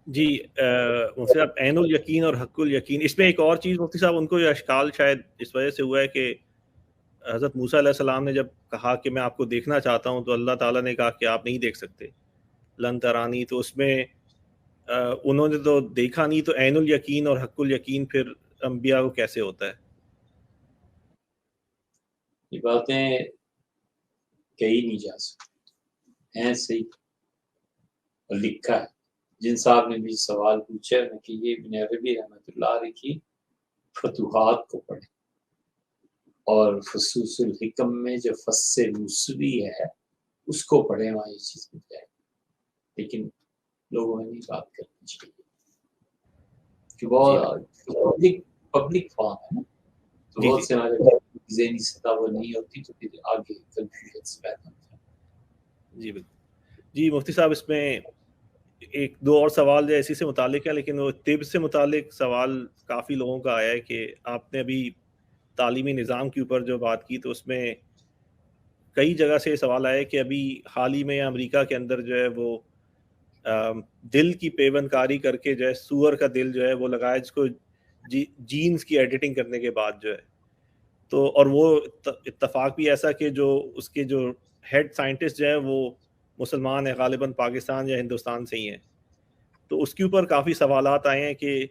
جی مفتی صاحب عین الیقین اور حق الیقین، اس میں ایک اور چیز مفتی صاحب ان کو یہ اشکال شاید اس وجہ سے ہوا ہے کہ حضرت موسیٰ علیہ السلام نے جب کہا کہ میں آپ کو دیکھنا چاہتا ہوں تو اللہ تعالیٰ نے کہا کہ آپ نہیں دیکھ سکتے، لن ترانی. تو اس میں انہوں نے تو دیکھا نہیں، تو عین الیقین اور حق الیقین پھر انبیاء کو کیسے ہوتا ہے؟ یہ باتیں کہی نہیں جا سکتی ہیں صحیح، اور لکھا ہے. جن صاحب نے بھی سوال پوچھا ہے کہ یہ ابن عربی رحمۃ اللہ علیہ کی فتوحات کو پڑھیں، اور فصوص الحکم میں جو فص موسوی ہے اس کو پڑھیں، وہاں یہ چیز مل جائے. لیکن لوگوں میں نہیں بات کرنی چاہیے کہ بہت پبلک فارم ہے نا، تو بہت سے ہمارے ذہنی سطح وہ نہیں ہوتی تو پھر آگے کنفیوژن پیدا ہوتا ہے. جی بالکل. جی مفتی صاحب اس میں ایک دو اور سوال جو اسی سے متعلق ہے، لیکن وہ طب سے متعلق سوال کافی لوگوں کا آیا ہے کہ آپ نے ابھی تعلیمی نظام کے اوپر جو بات کی تو اس میں کئی جگہ سے سوال آیا کہ ابھی حال ہی میں امریکہ کے اندر جو ہے وہ دل کی پیوند کاری کر کے جو ہے سور کا دل جو ہے وہ لگایا، جس کو جینز کی ایڈیٹنگ کرنے کے بعد جو ہے تو، اور وہ اتفاق بھی ایسا کہ جو اس کے جو ہیڈ سائنٹسٹ جو ہیں وہ مسلمان ہیں، غالباً پاکستان یا ہندوستان سے ہی ہیں. تو اس کے اوپر کافی سوالات آئے ہیں کہ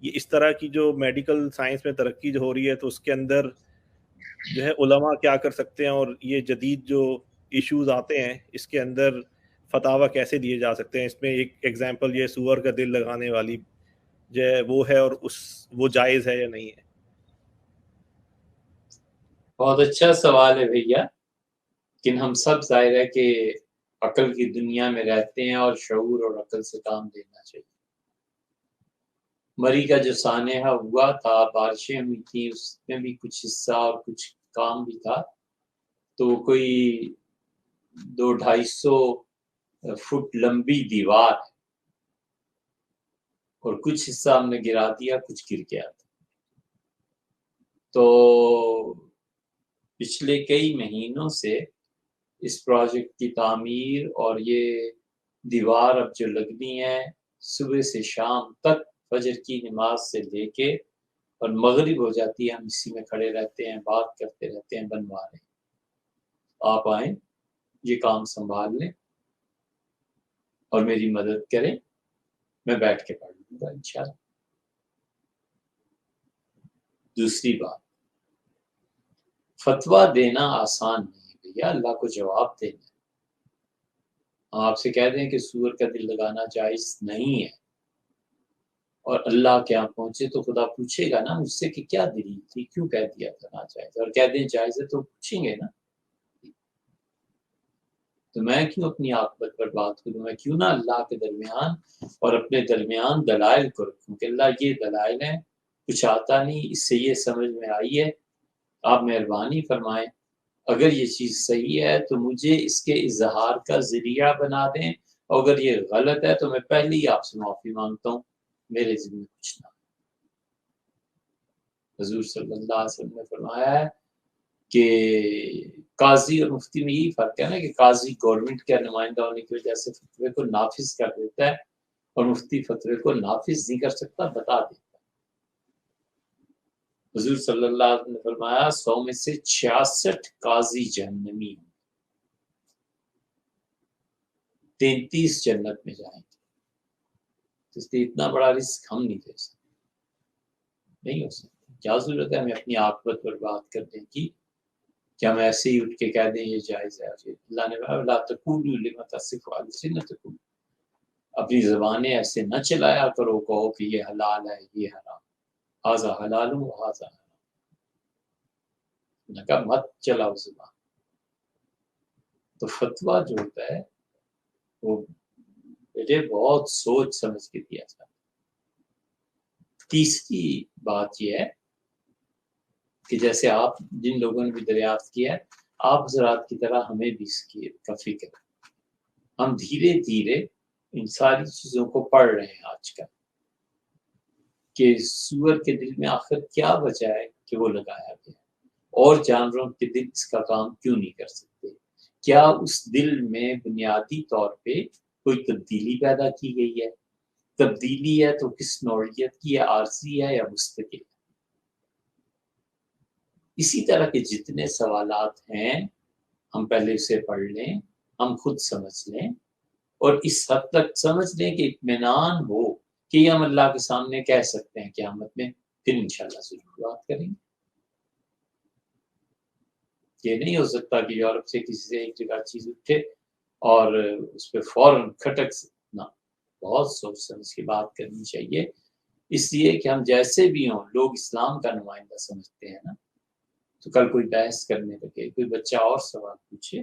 یہ اس طرح کی جو میڈیکل سائنس میں ترقی جو ہو رہی ہے تو اس کے اندر جو ہے علماء کیا کر سکتے ہیں، اور یہ جدید جو ایشوز آتے ہیں اس کے اندر فتاوی کیسے دیے جا سکتے ہیں. اس میں ایک ایگزامپل یہ سور کا دل لگانے والی جو ہے وہ ہے، اور وہ جائز ہے یا نہیں ہے. بہت اچھا سوال ہے بھیا، لیکن ہم سب ظاہر ہے کہ عقل کی دنیا میں رہتے ہیں اور شعور اور عقل سے کام لینا چاہیے. مری کا جو سانحہ ہوا تھا، بارشیں ہوئی تھیں، اس میں بھی کچھ حصہ اور کچھ کام بھی تھا، تو کوئی 200-250 فٹ لمبی دیوار ہے، اور کچھ حصہ ہم نے گرا دیا، کچھ گر گیا تھا. تو پچھلے کئی مہینوں سے اس پروجیکٹ کی تعمیر اور یہ دیوار اب جو لگنی ہے صبح سے شام تک، فجر کی نماز سے لے کے اور مغرب ہو جاتی ہے ہم اسی میں کھڑے رہتے ہیں، بات کرتے رہتے ہیں، بنوا رہے ہیں. آپ آئیں، یہ کام سنبھال لیں اور میری مدد کریں، میں بیٹھ کے پڑھ لوں گا انشاءاللہ. دوسری بات، فتویٰ دینا آسان نہیں ہے بھیا، اللہ کو جواب دینا. ہم آپ سے کہہ دیں کہ سور کا دل لگانا جائز نہیں ہے، اور اللہ کے یہاں پہنچے تو خدا پوچھے گا نا مجھ سے کہ کیا دلیل تھی، کیوں کہہ دیا تھا ناجائز، اور کہہ دیں جائز ہے تو پوچھیں گے نا. تو میں کیوں اپنی عاقبت پر بات کروں، میں کیوں نہ اللہ کے درمیان اور اپنے درمیان دلائل کو رکھوں کہ اللہ یہ دلائل ہیں، کچھ آتا نہیں، اس سے یہ سمجھ میں آئی ہے، آپ مہربانی فرمائیں، اگر یہ چیز صحیح ہے تو مجھے اس کے اظہار کا ذریعہ بنا دیں، اور اگر یہ غلط ہے تو میں پہلے ہی آپ سے معافی مانگتا ہوں، میرے ذمہ کچھ نہ. حضور صلی اللہ علیہ وسلم نے فرمایا ہے کہ قاضی اور مفتی میں یہی فرق ہے نا کہ قاضی گورنمنٹ کا نمائندہ ہونے کی وجہ سے فتوے کو نافذ کر دیتا ہے، اور مفتی فتوے کو نافذ نہیں کر سکتا، بتا دیتا ہے. حضور صلی اللہ علیہ وسلم نے فرمایا 100 میں سے 66 قاضی جہنمی ہیں، 33 جنت میں جائیں گے. اس لیے اتنا بڑا رزق ہم نہیں دے سکتے، نہیں ہو سکتا. کیا ضرورت ہے ہمیں اپنی عاقبت پر بات کرنے کی کہ ہم ایسے ہی اٹھ کے کہہ دیں یہ جائز ہے. اللہ نے لا تقولوا لما تصف السنتکم اپنی زبانیں ایسے نہ چلایا کرو، کہو کہ یہ حلال ہے یہ حرام، ہاذا حلال و ہاذا حرام، نہ کہا مت چلاؤ زبان۔ تو فتویٰ جو ہوتا ہے وہ بیٹے بہت سوچ سمجھ کے دیا جاتا ہے۔ تیسری بات یہ ہے کہ جیسے آپ جن لوگوں نے بھی دریافت کیا ہے، آپ حضرات کی طرح ہمیں بھی اس کی کا فکر ہے۔ ہم دھیرے دھیرے ان ساری چیزوں کو پڑھ رہے ہیں آج کل، کہ سور کے دل میں آخر کیا وجہ ہے کہ وہ لگایا گیا، اور جانوروں کے دل اس کا کام کیوں نہیں کر سکتے؟ کیا اس دل میں بنیادی طور پہ کوئی تبدیلی پیدا کی گئی ہے؟ تبدیلی ہے تو کس نوعیت کی ہے، عارضی ہے یا مستقل؟ اسی طرح کے جتنے سوالات ہیں ہم پہلے اسے پڑھ لیں، ہم خود سمجھ لیں، اور اس حد تک سمجھ لیں کہ اطمینان ہو کہ یہ ہم اللہ کے سامنے کہہ سکتے ہیں قیامت میں، پھر انشاءاللہ ضرور بات کریں گے۔ یہ نہیں ہو سکتا کہ یورپ سے کسی سے ایک جگہ چیز اٹھے اور اس پہ فوراً کھٹک سے، نہ، بہت سوچ سمجھ کے بات کرنی چاہیے، اس لیے کہ ہم جیسے بھی ہوں لوگ اسلام کا نمائندہ سمجھتے ہیں نا، تو کل کوئی بحث کرنے لگے، کوئی بچہ اور سوال پوچھے،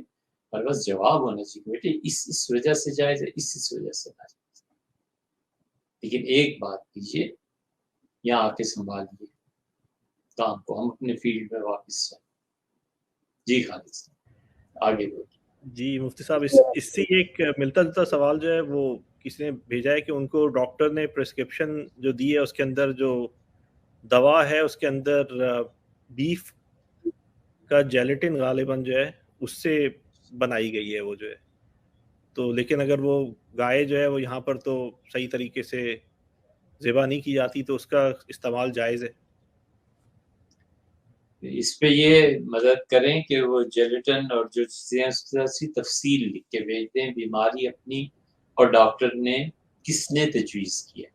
اور بس جواب ہونا چاہیے بیٹے اس وجہ سے جائز ہے، اس وجہ سے ناجائز ہے۔ لیکن ایک بات کیجیے، یہاں آ کے سنبھالیے کام کو، ہم اپنے فیلڈ میں واپس جائیں۔ جی خالد صاحب آگے بڑھیں۔ جی مفتی صاحب، اس سے ایک ملتا جلتا سوال جو ہے وہ کسی نے بھیجا ہے کہ ان کو ڈاکٹر نے پرسکرپشن جو دی ہے اس کے اندر جو دوا ہے اس کے اندر بیف کا جیلیٹن غالباً جو ہے اس سے بنائی گئی ہے وہ جو ہے، تو لیکن اگر وہ گائے جو ہے وہ یہاں پر تو صحیح طریقے سے ذبح نہیں کی جاتی تو اس کا استعمال جائز ہے۔ اس پہ یہ مدد کریں کہ وہ جیلیٹن اور جو چیزیں اس کی تفصیل لکھ کے بھیج دیں، بیماری اپنی اور ڈاکٹر نے کس نے تجویز کیا،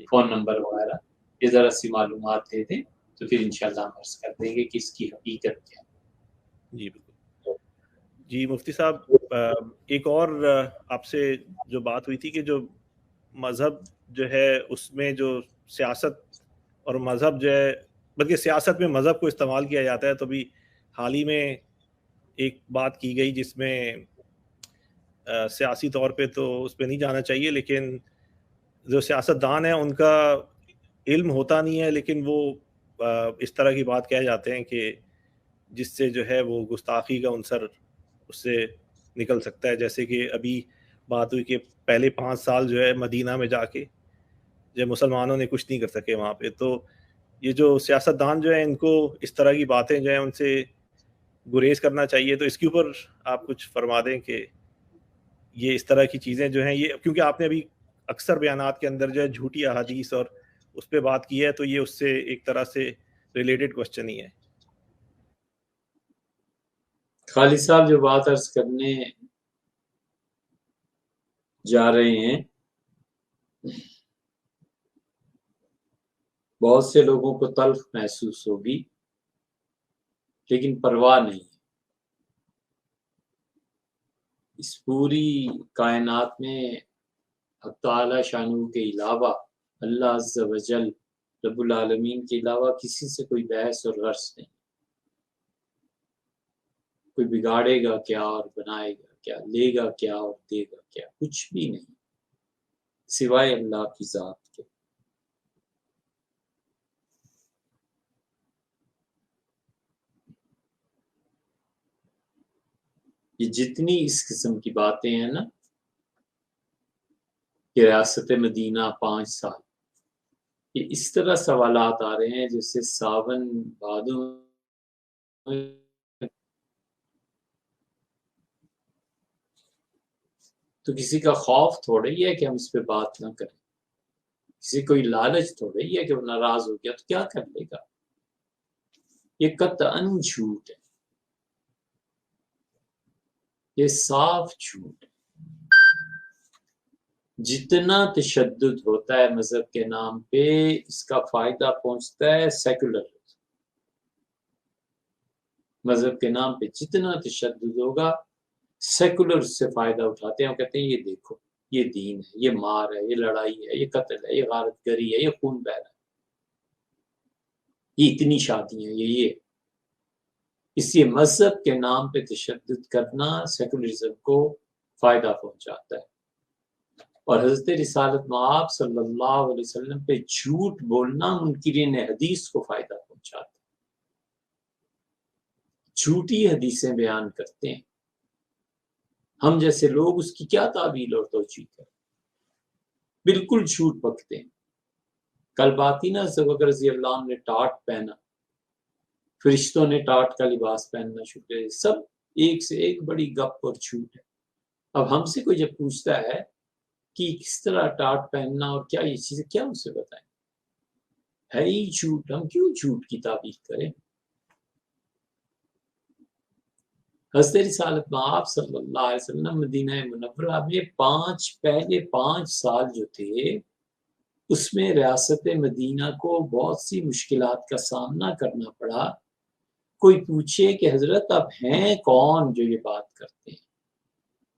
فون نمبر وغیرہ، یہ ذرا سی معلومات دے دیں تو پھر انشاءاللہ ہم عرض کر دیں گے کہ اس کی حقیقت کیا ہے۔ جی بالکل۔ جی مفتی صاحب، ایک اور آپ سے جو بات ہوئی تھی کہ جو مذہب جو ہے اس میں جو سیاست اور مذہب جو ہے، بلکہ سیاست میں مذہب کو استعمال کیا جاتا ہے، تو بھی حال ہی میں ایک بات کی گئی جس میں سیاسی طور پہ تو اس پہ نہیں جانا چاہیے، لیکن جو سیاست دان ہیں ان کا علم ہوتا نہیں ہے، لیکن وہ اس طرح کی بات کہہ جاتے ہیں کہ جس سے جو ہے وہ گستاخی کا عنصر اس سے نکل سکتا ہے، جیسے کہ ابھی بات ہوئی کہ پہلے 5 سال جو ہے مدینہ میں جا کے جو مسلمانوں نے کچھ نہیں کر سکے وہاں پہ، تو یہ جو سیاست دان جو ہیں ان کو اس طرح کی باتیں جو ہیں ان سے گریز کرنا چاہیے، تو اس کے اوپر آپ کچھ فرما دیں کہ یہ اس طرح کی چیزیں جو ہیں، یہ کیونکہ آپ نے ابھی اکثر بیانات کے اندر جو ہے جھوٹی احادیث اور اس پہ بات کی ہے، تو یہ اس سے ایک طرح سے ریلیٹڈ کوسچن ہی ہے۔ خالد صاحب جو بات عرض کرنے جا رہے ہیں، بہت سے لوگوں کو تلخ محسوس ہوگی، لیکن پرواہ نہیں۔ اس پوری کائنات میں حق تعالی شانہ کے علاوہ، اللہ عز و جل رب العالمین کے علاوہ کسی سے کوئی بحث اور غرض نہیں۔ کوئی بگاڑے گا کیا اور بنائے گا کیا، لے گا کیا اور دے گا کیا، کچھ بھی نہیں سوائے اللہ کی ذات کے۔ یہ جتنی اس قسم کی باتیں ہیں نا کہ ریاست مدینہ 5 سال، یہ اس طرح سوالات آ رہے ہیں جیسے ساون بھادو، تو کسی کا خوف تھوڑا ہی ہے کہ ہم اس پہ بات نہ کریں، کسی کوئی لالچ تھوڑا ہی ہے کہ وہ ناراض ہو گیا تو کیا کر لے گا۔ یہ قطعاً جھوٹ ہے، یہ صاف جھوٹ ہے۔ جتنا تشدد ہوتا ہے مذہب کے نام پہ، اس کا فائدہ پہنچتا ہے سیکولر مذہب کے نام پہ۔ جتنا تشدد ہوگا سیکولر اس سے فائدہ اٹھاتے ہیں، وہ کہتے ہیں یہ دیکھو یہ دین ہے، یہ مار ہے، یہ لڑائی ہے، یہ قتل ہے، یہ غارت گری ہے، یہ خون بہ رہا ہے، یہ اتنی شادیاں، یہ اس لیے مذہب کے نام پہ تشدد کرنا سیکولرزم کو فائدہ پہنچاتا ہے، اور حضرت رسالت مآب صلی اللہ علیہ وسلم پہ جھوٹ بولنا منکرین حدیث کو فائدہ پہنچاتا ہے، جھوٹی حدیثیں بیان کرتے ہیں، ہم جیسے لوگ اس کی کیا تعویل اور توجیہ کریں، بالکل جھوٹ بکتے ہیں۔ کل بات ہی نا حضرت بکر رضی اللہ عنہ نے ٹاٹ پہنا، فرشتوں نے ٹاٹ کا لباس پہننا شروع کیا، سب ایک سے ایک بڑی گپ اور جھوٹ ہے۔ اب ہم سے کوئی جب پوچھتا ہے کہ کس طرح ٹاٹ پہننا اور کیا یہ چیزیں، کیا اسے بتائیں، ہے ہی جھوٹ، ہم کیوں جھوٹ کی تعبیر کریں۔ حضرت رسالت مآب صلی اللہ علیہ وسلم مدینہ منورہ میں پہلے 5 سال جو تھے، اس میں ریاست مدینہ کو بہت سی مشکلات کا سامنا کرنا پڑا۔ کوئی پوچھے کہ حضرت اب ہیں کون جو یہ بات کرتے ہیں،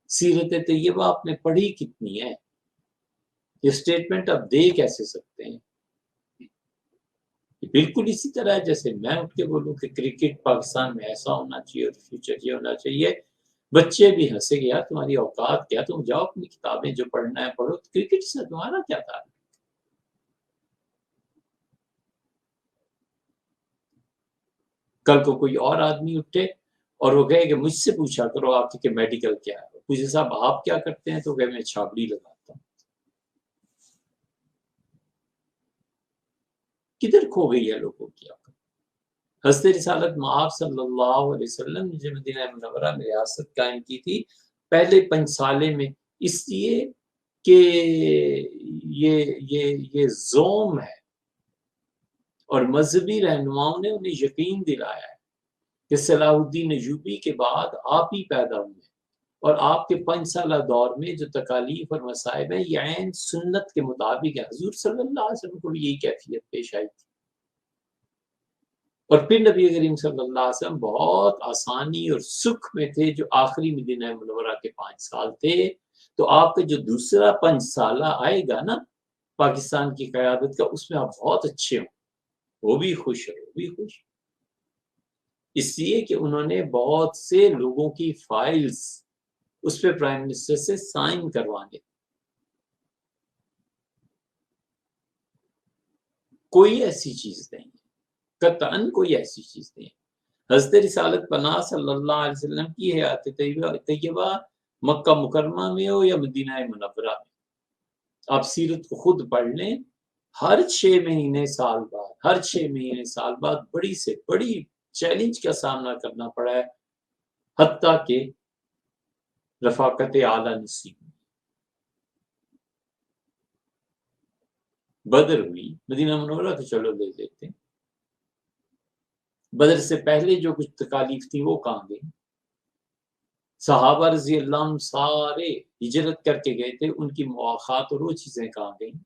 سیرت طیبہ آپ نے پڑھی کتنی ہے، یہ سٹیٹمنٹ اب دے کیسے سکتے ہیں؟ بالکل اسی طرح ہے جیسے میں اٹھ کے بولوں کہ کرکٹ پاکستان میں ایسا ہونا چاہیے اور فیوچر یہ ہونا چاہیے، بچے بھی ہنسے گیا تمہاری اوقات کیا، تم جاؤ اپنی کتابیں جو پڑھنا ہے پڑھو، کرکٹ سے تمہارا کیا تھا۔ کل کو کوئی اور آدمی اٹھے اور وہ کہے کہ مجھ سے پوچھا کرو آپ کہ میڈیکل کیا ہے، پوچھے صاحب آپ کیا کرتے ہیں، تو کہ میں چھابڑی لگاتا ہوں۔ کدھر کھو گئی ہے لوگوں کی عقل۔ حضرت رسالت مآب صلی اللہ علیہ وسلم نے مدینہ منورہ میں ریاست قائم کی تھی پہلے 5 سالے میں، اس لیے کہ یہ زوم ہے، اور مذہبی رہنماؤں نے انہیں یقین دلایا ہے کہ صلاح الدین ایوبی کے بعد آپ ہی پیدا ہوئے، اور آپ کے 5 سالہ دور میں جو تکالیف اور مصائب ہیں یہ عین سنت کے مطابق ہے۔ حضور صلی اللہ علیہ وسلم کو بھی یہی کیفیت پیش آئی تھی، اور پھر نبی کریم صلی اللہ علیہ وسلم بہت آسانی اور سکھ میں تھے، جو آخری مدینہ منورہ کے 5 سال تھے۔ تو آپ کا جو دوسرا 5 سالہ آئے گا نا پاکستان کی قیادت کا، اس میں آپ بہت اچھے ہوں، وہ بھی خوش ہے، وہ بھی خوش، اس لیے کہ انہوں نے بہت سے لوگوں کی فائلز اس پہ پرائم منسٹر سے سائن کروانے، کوئی ایسی چیز نہیں ہے، قطعاً کوئی ایسی چیز نہیں ہے۔ حضرت رسالت پناہ صلی اللہ علیہ وسلم کی حیات طیبہ مکہ مکرمہ میں ہو یا مدینہ منورہ میں، آپ سیرت کو خود پڑھ لیں، ہر 6 مہینے سال بعد، ہر 6 مہینے سال بعد بڑی سے بڑی چیلنج کا سامنا کرنا پڑا ہے، حتیٰ کہ رفاقت اعلیٰ نصیب بدر ہوئی، مدینہ منورہ تو چلو لے لیتے ہیں، بدر سے پہلے جو کچھ تکالیف تھی وہ کہاں گئی؟ صحابہ رضی اللہ عنہ سارے ہجرت کر کے گئے تھے، ان کی مواخات اور وہ چیزیں کہاں گئیں؟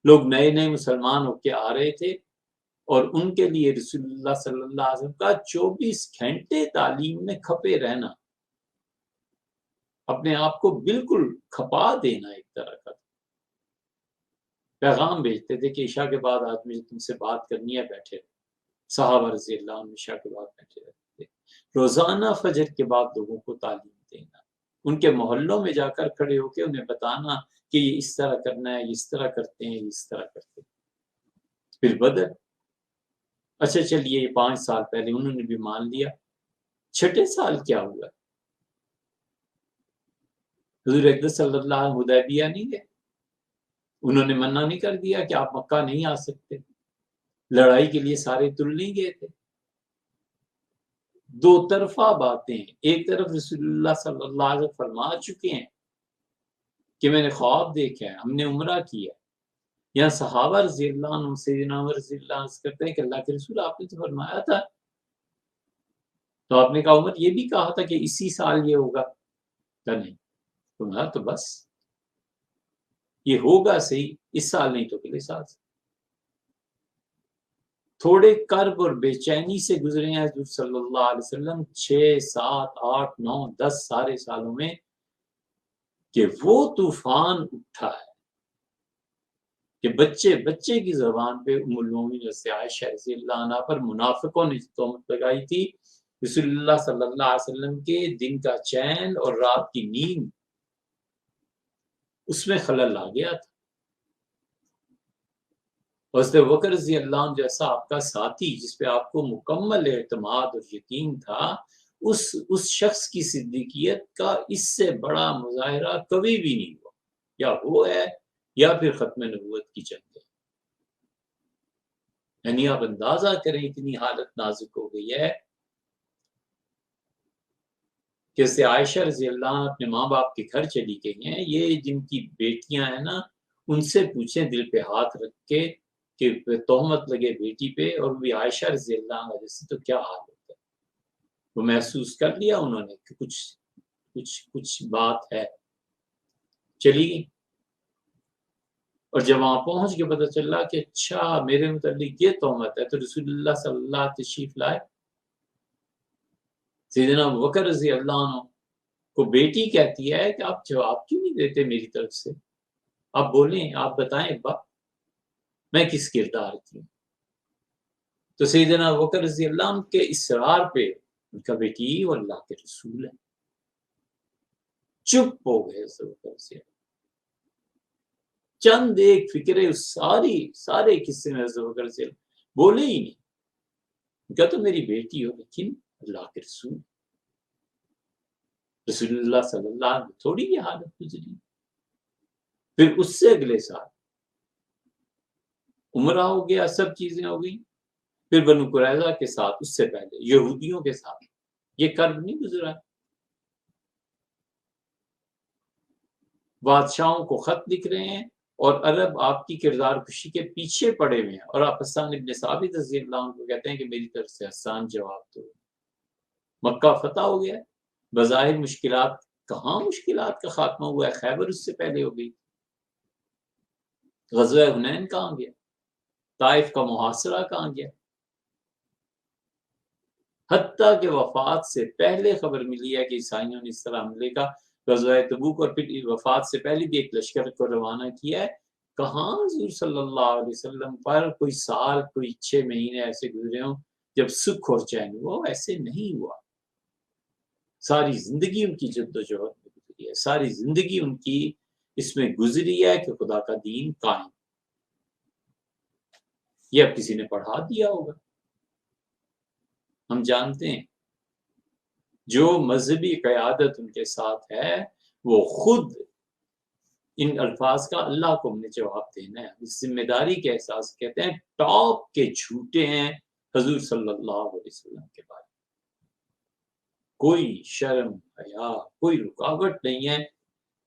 لوگ نئے نئے مسلمان ہو کے آ رہے تھے، اور ان کے لیے رسول اللہ صلی اللہ علیہ وسلم کا 24 گھنٹے تعلیم میں کھپے رہنا، اپنے آپ کو بالکل کھپا دینا، ایک طرح کا پیغام بھیجتے تھے کہ عشاء کے بعد آج مجھے تم سے بات کرنی ہے، بیٹھے رہے۔ صحابہ رضی اللہ عنہ عشاء کے بعد بیٹھے رہتے تھے، روزانہ فجر کے بعد لوگوں کو تعلیم دینا، ان کے محلوں میں جا کر کھڑے ہو کے انہیں بتانا کہ یہ اس طرح کرنا ہے، یہ اس طرح کرتے ہیں، یہ اس طرح کرتے ہیں۔ پھر بدر، اچھا چلیے یہ 5 سال پہلے انہوں نے بھی مان لیا، 6 سال کیا ہوا؟ حضور اقدس صلی اللہ علیہ وسلم حدیبیہ نہیں گئے، انہوں نے منع نہیں کر دیا کہ آپ مکہ نہیں آ سکتے، لڑائی کے لیے سارے تل نہیں گئے تھے۔ 2 طرفہ باتیں، ایک طرف رسول اللہ صلی اللہ علیہ وسلم فرما چکے ہیں کہ میں نے خواب دیکھا ہے، ہم نے عمرہ کیا، یہاں صحابہ رضی اللہ عنہ سیدنا عمر رضی اللہ عنہ کرتے ہیں کہ اللہ کے رسول آپ نے تو فرمایا تھا، تو آپ نے کہا عمر یہ بھی کہا تھا کہ اسی سال یہ ہوگا، کہ نہیں، تمہارا تو بس یہ ہوگا صحیح، اس سال نہیں تو اگلے سال سے۔ تھوڑے کرب اور بے چینی سے گزرے ہیں حضور صلی اللہ علیہ وسلم، 6 7 8 9 10 سارے سالوں میں کہ وہ طوفان اٹھا ہے کہ بچے بچے کی زبان پہ ام المومنین عائشہ رضی اللہ عنہا پر منافقوں نے تہمت لگائی تھی، رسول اللہ صلی اللہ علیہ وسلم کے دن کا چین اور رات کی نیند اس میں خلل آ گیا تھا۔ حضرت بکر رضی اللہ عنہ جیسا آپ کا ساتھی جس پہ آپ کو مکمل اعتماد اور یقین تھا، اس شخص کی صدیقیت کا اس سے بڑا مظاہرہ کبھی بھی نہیں ہوا، یا وہ ہے یا پھر ختم نبوت کی جنگ ہے۔ یعنی آپ اندازہ کریں اتنی حالت نازک ہو گئی ہے کہ سے عائشہ رضی اللہ عنہ اپنے ماں باپ کے گھر چلی گئی ہیں، یہ جن کی بیٹیاں ہیں نا ان سے پوچھیں دل پہ ہاتھ رکھ کے کہ تہمت لگے بیٹی پہ اور بھی عائشہ رضی اللہ عنہ جیسے تو کیا حال ہوتا ہے۔ وہ محسوس کر لیا انہوں نے کہ کچھ بات ہے، چلی گئی۔ اور جب وہاں پہنچ کے پتہ چلا کہ اچھا میرے متعلق یہ تہمت ہے، تو رسول اللہ صلی اللہ علیہ وسلم تشریف لائے۔ سیدنا ابوبکر رضی اللہ عنہ کو بیٹی کہتی ہے کہ آپ جواب کیوں نہیں دیتے میری طرف سے، آپ بولیں، آپ بتائیں ابا میں کس کردار کی ہوں۔ تو سیدنا ابوبکر رضی اللہ عنہ کے اصرار پہ ان کا بیٹی وہ اللہ کے رسول ہے، چپ ہو گئے ابوبکر سے، چند ایک فکرے اس سارے قصے میں ابوبکر سے بولے ہی نہیں۔ ان کا تو میری بیٹی ہو لیکن اللہ کے رسول اللہ صلی اللہ علیہ وسلم تھوڑی یہ حالت گزری۔ پھر اس سے اگلے سال عمرہ ہو گیا، سب چیزیں ہو گئی، پھر بنو قریظہ کے ساتھ، اس سے پہلے یہودیوں کے ساتھ یہ کرب نہیں گزرا۔ بادشاہوں کو خط لکھ رہے ہیں اور عرب آپ کی کردار کشی کے پیچھے پڑے ہوئے ہیں، اور آپ حسان ابن ثابت رضی اللہ عنہ کو کہتے ہیں کہ میری طرف سے حسان جواب دو۔ مکہ فتح ہو گیا، بظاہر مشکلات، کہاں مشکلات کا خاتمہ ہوا ہے، خیبر اس سے پہلے ہو گئی، غزوہ حنین کہاں گیا، طائف کا محاصرہ کہاں گیا، حتیٰ کہ وفات سے پہلے خبر ملی ہے کہ عیسائیوں نے اس طرح حملے کا غزوہ تبوک اور پھر وفات سے پہلے بھی ایک لشکر کو روانہ کیا ہے۔ کہاں حضور صلی اللہ علیہ وسلم پر کوئی سال، کوئی 6 مہینے ایسے گزرے ہوں جب سکھ اور چین ہوا، ایسے نہیں ہوا۔ ساری زندگی ان کی جد و جہد میں گزری ہے، ساری زندگی ان کی اس میں گزری ہے کہ خدا کا دین قائم۔ یہ اب کسی نے پڑھا دیا ہوگا، ہم جانتے ہیں جو مذہبی قیادت ان کے ساتھ ہے وہ خود ان الفاظ کا اللہ کو ہم نے جواب دینا ہے، اس ذمہ داری کے احساس کہتے ہیں ٹاپ کے جھوٹے ہیں حضور صلی اللہ علیہ وسلم کے بارے میں، کوئی شرم حیا کوئی رکاوٹ نہیں ہے،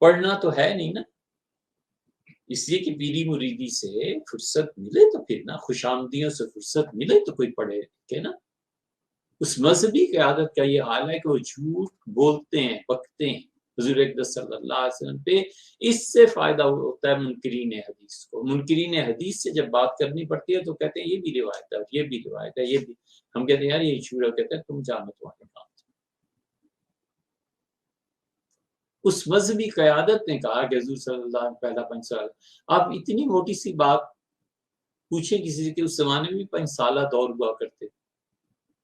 پڑھنا تو ہے نہیں نا، اس لیے کہ پیری مریدی سے فرصت ملے تو پھر نا، خوش آمدیوں سے فرصت ملے تو کوئی پڑھے کہ نا۔ اس مذہبی قیادت کا یہ حال ہے کہ وہ جھوٹ بولتے ہیں، بکتے ہیں حضور اقدس صلی اللہ علیہ وسلم پہ، اس سے فائدہ ہوتا ہے منکرین حدیث کو۔ منکرین حدیث سے جب بات کرنی پڑتی ہے تو کہتے ہیں یہ بھی روایت ہے، یہ بھی روایت ہے، یہ بھی، ہم کہتے ہیں یار یہ جھوٹ ہے، کہتے ہیں تم جانو تمہارے کام۔ اس مذہبی قیادت نے کہا کہ حضور صلی اللہ علیہ وسلم پہلا 5 سال، آپ اتنی موٹی سی بات پوچھیں کسی سے کہ اس زمانے میں بھی 5 سالہ دور ہوا کرتے،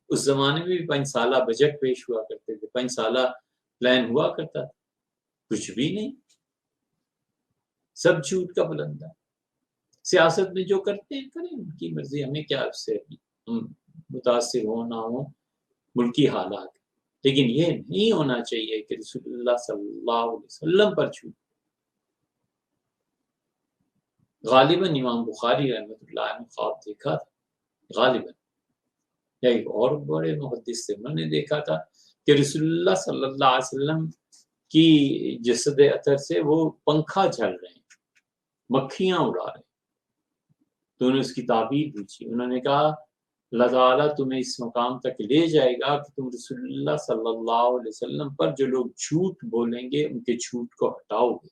اس زمانے میں بھی 5 سالہ بجٹ پیش ہوا کرتے تھے، 5 سالہ پلان ہوا کرتا تھا، کچھ بھی نہیں، سب جھوٹ کا بلندہ۔ سیاست میں جو کرتے ہیں کریں، ان کی مرضی، ہمیں کیا اس سے ہم متاثر ہوں نہ ہوں، ملکی حالات، لیکن یہ نہیں ہونا چاہیے کہ رسول اللہ صلی اللہ علیہ وسلم پر جھوٹ۔ غالباً امام بخاری رحمۃ اللہ عنہ خواب دیکھا تھا، غالباً یا ایک اور بڑے محدث سے انہوں نے دیکھا تھا کہ رسول اللہ صلی اللہ علیہ وسلم کی جسد اطہر سے وہ پنکھا جھل رہے ہیں، مکھیاں اڑا رہے ہیں۔ تو انہوں نے اس کی تعبیر پوچھی، انہوں نے کہا اللہ تعالیٰ تمہیں اس مقام تک لے جائے گا کہ تم رسول اللہ صلی اللہ علیہ وسلم پر جو لوگ جھوٹ بولیں گے ان کے جھوٹ کو ہٹاؤ گے۔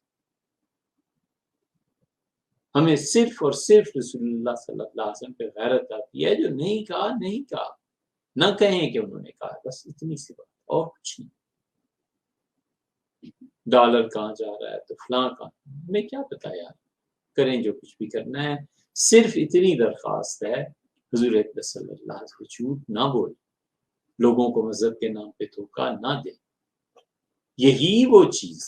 ہمیں صرف اور صرف رسول اللہ صلی اللہ علیہ وسلم پہ غیرت آتی ہے، جو نہیں کہا نہیں کہا، نہ کہیں کہ انہوں نے کہا، بس اتنی سی بات، اور کچھ نہیں۔ ڈالر کہاں جا رہا ہے تو فلاں کہاں، ہمیں کیا پتا یار، کریں جو کچھ بھی کرنا ہے. صرف اتنی درخواست ہے حضور اکرم صلی اللہ علیہ وسلم جھوٹ نہ بولے، لوگوں کو مذہب کے نام پہ دھوکہ نہ دے. یہی وہ چیز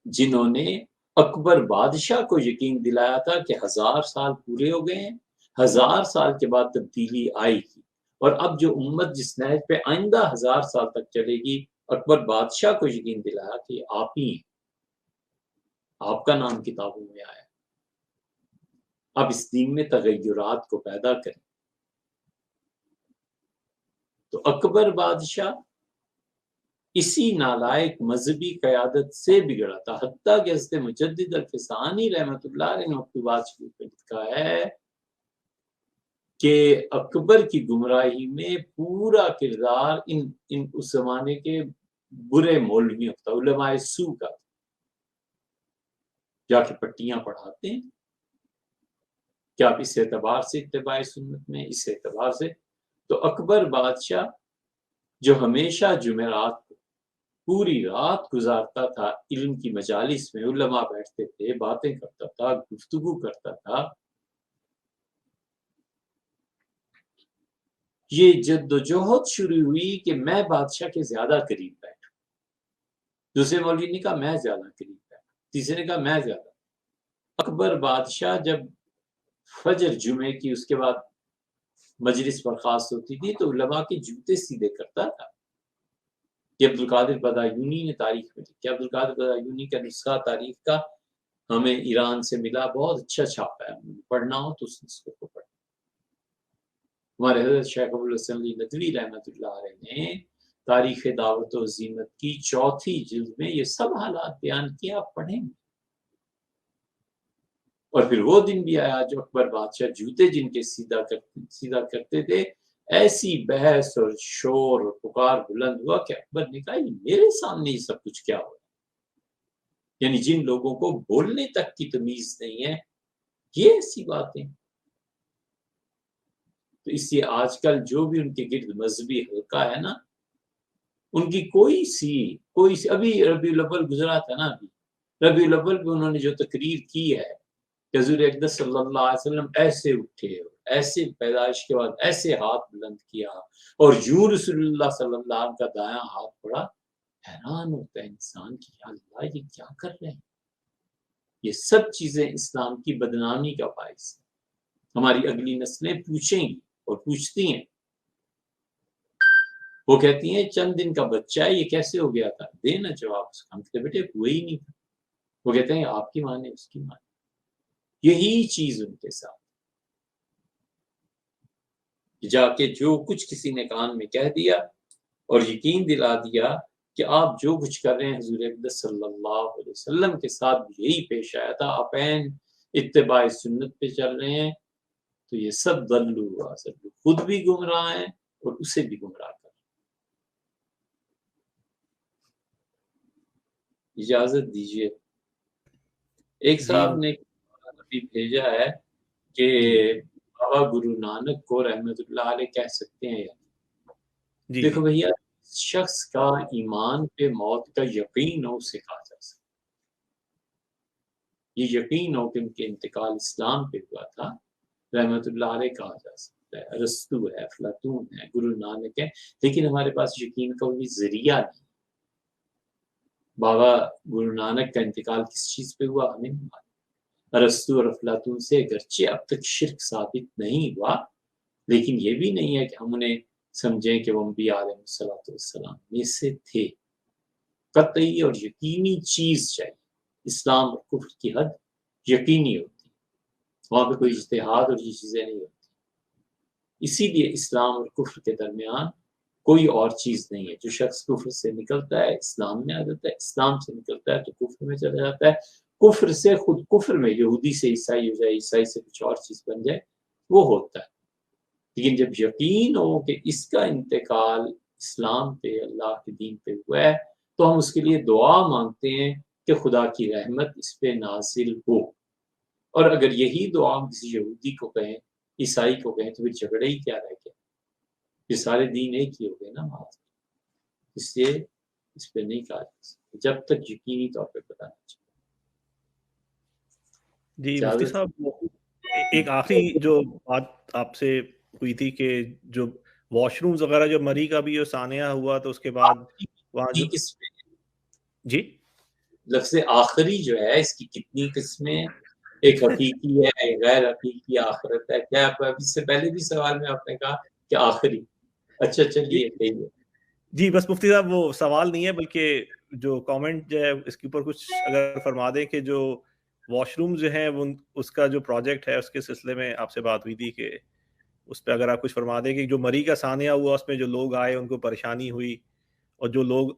جنہوں نے اکبر بادشاہ کو یقین دلایا تھا کہ 1000 سال پورے ہو گئے ہیں، 1000 سال کے بعد تبدیلی آئے گی، اور اب جو امت جس نہج پہ آئندہ 1000 سال تک چلے گی، اکبر بادشاہ کو یقین دلایا کہ آپ ہی ہیں، آپ کا نام کتابوں میں آیا، اب اس دین میں تغیرات کو پیدا کریں. تو اکبر بادشاہ اسی نالائق مذہبی قیادت سے بگڑا تھا، حتیٰ کہ حضرت مجدد الفسانی رحمۃ اللہ علیہ نے مکتوبات شریف میں لکھا ہے کہ اکبر کی گمراہی میں پورا کردار ان اس زمانے کے برے مولویوں کا، علماء سو کا، جا کے پٹیاں پڑھاتے ہیں کہ آپ اس اعتبار سے اتباع سنت میں، اس اعتبار سے. تو اکبر بادشاہ جو ہمیشہ جمعرات کو پوری رات گزارتا تھا علم کی مجالس میں، علماء بیٹھتے تھے، باتیں کرتا تھا، گفتگو کرتا تھا، یہ جد و جہد شروع ہوئی کہ میں بادشاہ کے زیادہ قریب بیٹھوں. دوسرے مولوی نے کہا میں زیادہ قریب بیٹھوں، تیسرے نے کہا میں زیادہ. اکبر بادشاہ جب فجر جمعے کی اس کے بعد مجلس برخاست ہوتی تھی تو علماء کے جوتے سیدھے کرتا تھا. یہ عبدالقادر بدایونی نے تاریخ میں لکھا. عبدالقادر بدایونی کا نسخہ تاریخ کا ہمیں ایران سے ملا، بہت اچھا چھاپا ہے، پڑھنا ہو تو اس نسخے کو پڑھیں. ہمارے حضرت شیخ ابوالحسن علی ندوی رحمۃ اللہ علیہ نے تاریخ دعوت و عزیمت کی 4 جلد میں یہ سب حالات بیان کیا، آپ پڑھیں. اور پھر وہ دن بھی آیا جو اکبر بادشاہ جوتے جن کے سیدھا کرتے تھے، ایسی بحث اور شور اور پکار بلند ہوا کہ اکبر نے کہا یہ میرے سامنے یہ سب کچھ کیا ہو، یعنی جن لوگوں کو بولنے تک کی تمیز نہیں ہے، یہ ایسی باتیں. تو اس لیے آج کل جو بھی ان کے گرد مذہبی حلقہ ہے نا، ان کی کوئی سی ابھی ربیع الاول گزرا تھا نا، ابھی ربیع الاول پہ انہوں نے جو تقریر کی ہے کہ حضور اقدس صلی اللہ علیہ وسلم ایسے اٹھے، ایسے پیدائش کے بعد ایسے ہاتھ بلند کیا، اور یوں رسول اللہ صلی اللہ علیہ وسلم کا دایاں ہاتھ پڑا. حیران ہوتا ہے انسان کہ یا اللہ یہ کیا کر رہے ہیں. یہ سب چیزیں اسلام کی بدنامی کا باعث ہے. ہماری اگلی نسلیں پوچھیں گی اور پوچھتی ہیں، وہ کہتی ہیں چند دن کا بچہ ہے، یہ کیسے ہو گیا تھا، دینا جواب اس کا. ہم کہتے بیٹے ہوئے ہی نہیں تھا. وہ کہتے ہیں آپ کی ماں نے، اس کی ماں نے. یہی چیز ان کے ساتھ جا کے جو کچھ کسی نے کان میں کہہ دیا اور یقین دلا دیا کہ آپ جو کچھ کر رہے ہیں حضور اقدس صلی اللہ علیہ وسلم کے ساتھ بھی یہی پیش آیا تھا، آپ اتباع سنت پہ چل رہے ہیں، تو یہ سب ضلوا خود بھی گمراہ ہیں اور اسے بھی گمراہ کر. اجازت دیجیے، ایک صاحب نے ابھی بھیجا ہے کہ بابا گرو نانک کو رحمت اللہ علیہ کہہ سکتے ہیں یا دیکھو بھیا، شخص کا ایمان پہ موت کا یقین ہو اسے کہا جا سکتا. یہ یقین ہو کہ ان کے انتقال اسلام پہ ہوا تھا، رحمت اللہ علیہ کہا جا سکتا ہے. ارسطو ہے، افلاطون ہے، گرو نانک ہے، لیکن ہمارے پاس یقین کا کوئی ذریعہ نہیں. بابا گرو نانک کا انتقال کس چیز پہ ہوا ہمیں نہیں معلوم. ارسطو اور افلاطون سے اگرچہ اب تک شرک ثابت نہیں ہوا، لیکن یہ بھی نہیں ہے کہ ہم انہیں سمجھیں کہ وہ انبیاء علیہ السلام میں سے تھے. قطعی اور یقینی چیز چاہیے. اسلام اور کفر کی حد یقینی ہوتی ہے، وہاں پہ کوئی اجتہاد اور یہ چیزیں نہیں ہوتی. اسی لیے اسلام اور کفر کے درمیان کوئی اور چیز نہیں ہے. جو شخص کفر سے نکلتا ہے اسلام میں آ جاتا ہے، اسلام سے نکلتا ہے تو کفر میں چلا جاتا ہے. کفر سے خود کفر میں یہودی سے عیسائی ہو جائے، عیسائی سے کچھ اور چیز بن جائے، وہ ہوتا ہے. لیکن جب یقین ہو کہ اس کا انتقال اسلام پہ، اللہ کے دین پہ ہوا ہے، تو ہم اس کے لیے دعا مانگتے ہیں کہ خدا کی رحمت اس پہ نازل ہو. اور اگر یہی دعا ہم کسی یہودی کو کہیں، عیسائی کو کہیں، تو پھر جھگڑے ہی کیا رہ گئے؟ یہ سارے دین ایک ہی ہو گئے نا. اس لیے اس پہ نہیں کہا جا سکتا جب تک یقینی طور پہ پتہ نہیں چلے. جی مفتی صاحب، ایک آخری جو بات آپ سے ہوئی تھی کہ جو واش رومز وغیرہ جو مری کا بھی جو سانحہ ہوا تو اس کے بعد وہاں جو جی لفظ آخری جو ہے اس کی کتنی قسمیں، ایک حقیقی ہے، ایک غیر حقیقی آخرت ہے، کیا اس سے پہلے بھی سوال میں آپ نے کہا کہ آخری. اچھا چلیے صحیح ہے. جی بس مفتی صاحب وہ سوال نہیں ہے بلکہ جو کامنٹ جو ہے اس کے اوپر کچھ اگر فرما دیں کہ جو واش روم جو ہیں وہ اس کا جو پروجیکٹ ہے اس کے سلسلے میں آپ سے بات ہوئی تھی کہ اس پہ اگر آپ کچھ فرما دیں کہ جو مری کا سانحہ ہوا اس میں جو لوگ آئے ان کو پریشانی ہوئی اور جو لوگ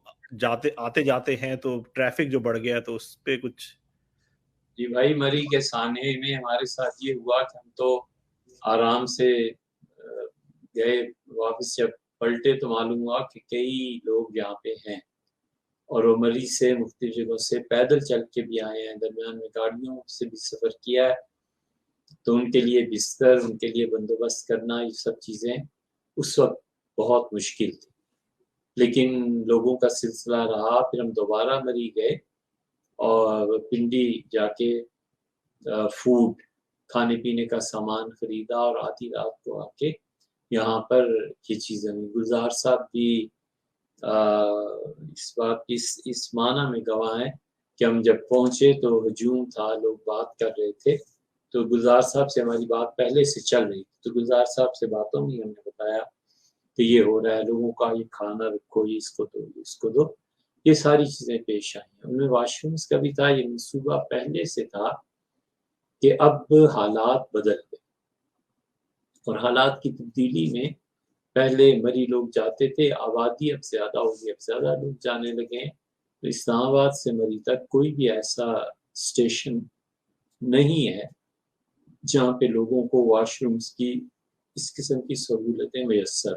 آتے جاتے ہیں تو ٹریفک جو بڑھ گیا تو اس پہ کچھ. جی بھائی، مری کے سانحے میں ہمارے ساتھ یہ ہوا کہ ہم تو آرام سے گئے، واپس جب پلٹے تو معلوم ہوا کہ کئی لوگ یہاں پہ ہیں اور وہ مری سے مختلف جگہوں سے پیدل چل کے بھی آئے ہیں، درمیان میں گاڑیوں سے بھی سفر کیا ہے. تو ان کے لیے بستر، ان کے لیے بندوبست کرنا، یہ سب چیزیں اس وقت بہت مشکل تھی. لیکن لوگوں کا سلسلہ رہا. پھر ہم دوبارہ مری گئے اور پنڈی جا کے فوڈ، کھانے پینے کا سامان خریدا اور آدھی رات کو آ کے یہاں پر یہ چیزیں ہوئی. گلزار صاحب بھی اس بات اس معنی میں گواہ ہیں کہ ہم جب پہنچے تو ہجوم تھا، لوگ بات کر رہے تھے. تو گلزار صاحب سے ہماری بات پہلے سے چل رہی تھی، تو گلزار صاحب سے باتوں میں ہم نے بتایا کہ یہ ہو رہا ہے، لوگوں کا یہ کھانا رکھو، یہ اس کو دو، اس کو دو. یہ ساری چیزیں پیش آئی ہیں. ان میں واش رومس کا بھی تھا. یہ منصوبہ پہلے سے تھا کہ اب حالات بدل گئے اور حالات کی تبدیلی میں پہلے مری لوگ جاتے تھے، آبادی اب زیادہ ہوگی، اب زیادہ لوگ جانے لگے ہیں. تو اسلام آباد سے مری تک کوئی بھی ایسا اسٹیشن نہیں ہے جہاں پہ لوگوں کو واش رومس کی اس قسم کی سہولتیں میسر.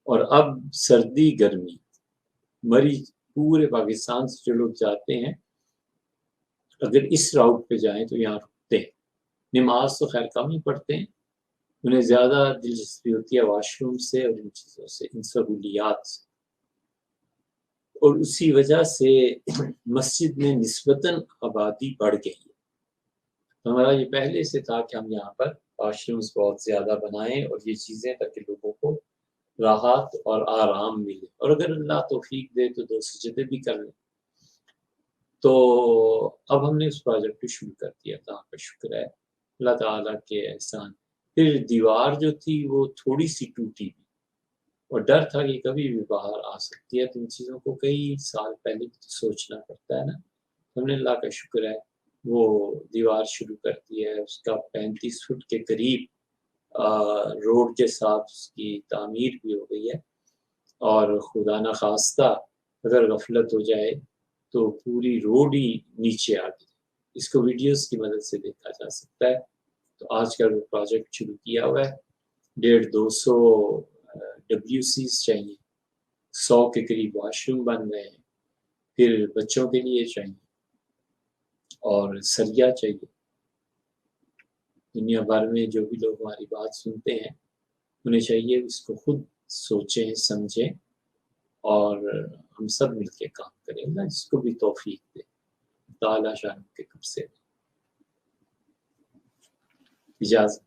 اور اب سردی گرمی مری پورے پاکستان سے جو لوگ جاتے ہیں اگر اس راؤٹ پہ جائیں تو یہاں رکتے ہیں. نماز تو خیر کم ہی پڑھتے ہیں، انہیں زیادہ دلچسپی ہوتی ہے واش روم سے اور ان چیزوں سے، ان سہولیات سے. اور اسی وجہ سے مسجد میں نسبتاً آبادی بڑھ گئی ہے. ہمارا یہ پہلے سے تھا کہ ہم یہاں پر واش رومز بہت زیادہ بنائیں اور یہ چیزیں تاکہ لوگوں کو راحت اور آرام ملے. اور اگر اللہ توفیق دے تو 2 سجدے بھی کر لیں. تو اب ہم نے اس پروجیکٹ کو شروع کر دیا. اللہ کا شکر ہے، اللہ تعالیٰ کے احسان. پھر دیوار جو تھی وہ تھوڑی سی ٹوٹی بھی اور ڈر تھا کہ کبھی بھی باہر آ سکتی ہے. تو ان چیزوں کو کئی سال پہلے سوچنا پڑتا ہے نا. ہم نے اللہ کا شکر ہے وہ دیوار شروع کر دی ہے. اس کا 35 فٹ کے قریب روڈ کے ساتھ اس کی تعمیر بھی ہو گئی ہے. اور خدا نخواستہ اگر غفلت ہو جائے تو پوری روڈ ہی نیچے آ گئی. اس کو ویڈیوز کی مدد سے دیکھا جا سکتا ہے. تو آج کل وہ پروجیکٹ شروع کیا ہوا ہے. 150-200 WCs چاہیے، 100 کے قریب واش روم بن رہے ہیں. پھر بچوں کے لیے چاہیے اور سریا چاہیے. دنیا بھر میں جو بھی لوگ ہماری بات سنتے ہیں انہیں چاہیے اس کو خود سوچیں، سمجھیں اور ہم سب مل کے کام کریں. اللہ جس کو بھی توفیق دے، تعالیٰ شاہ کے کب سے. اجازت.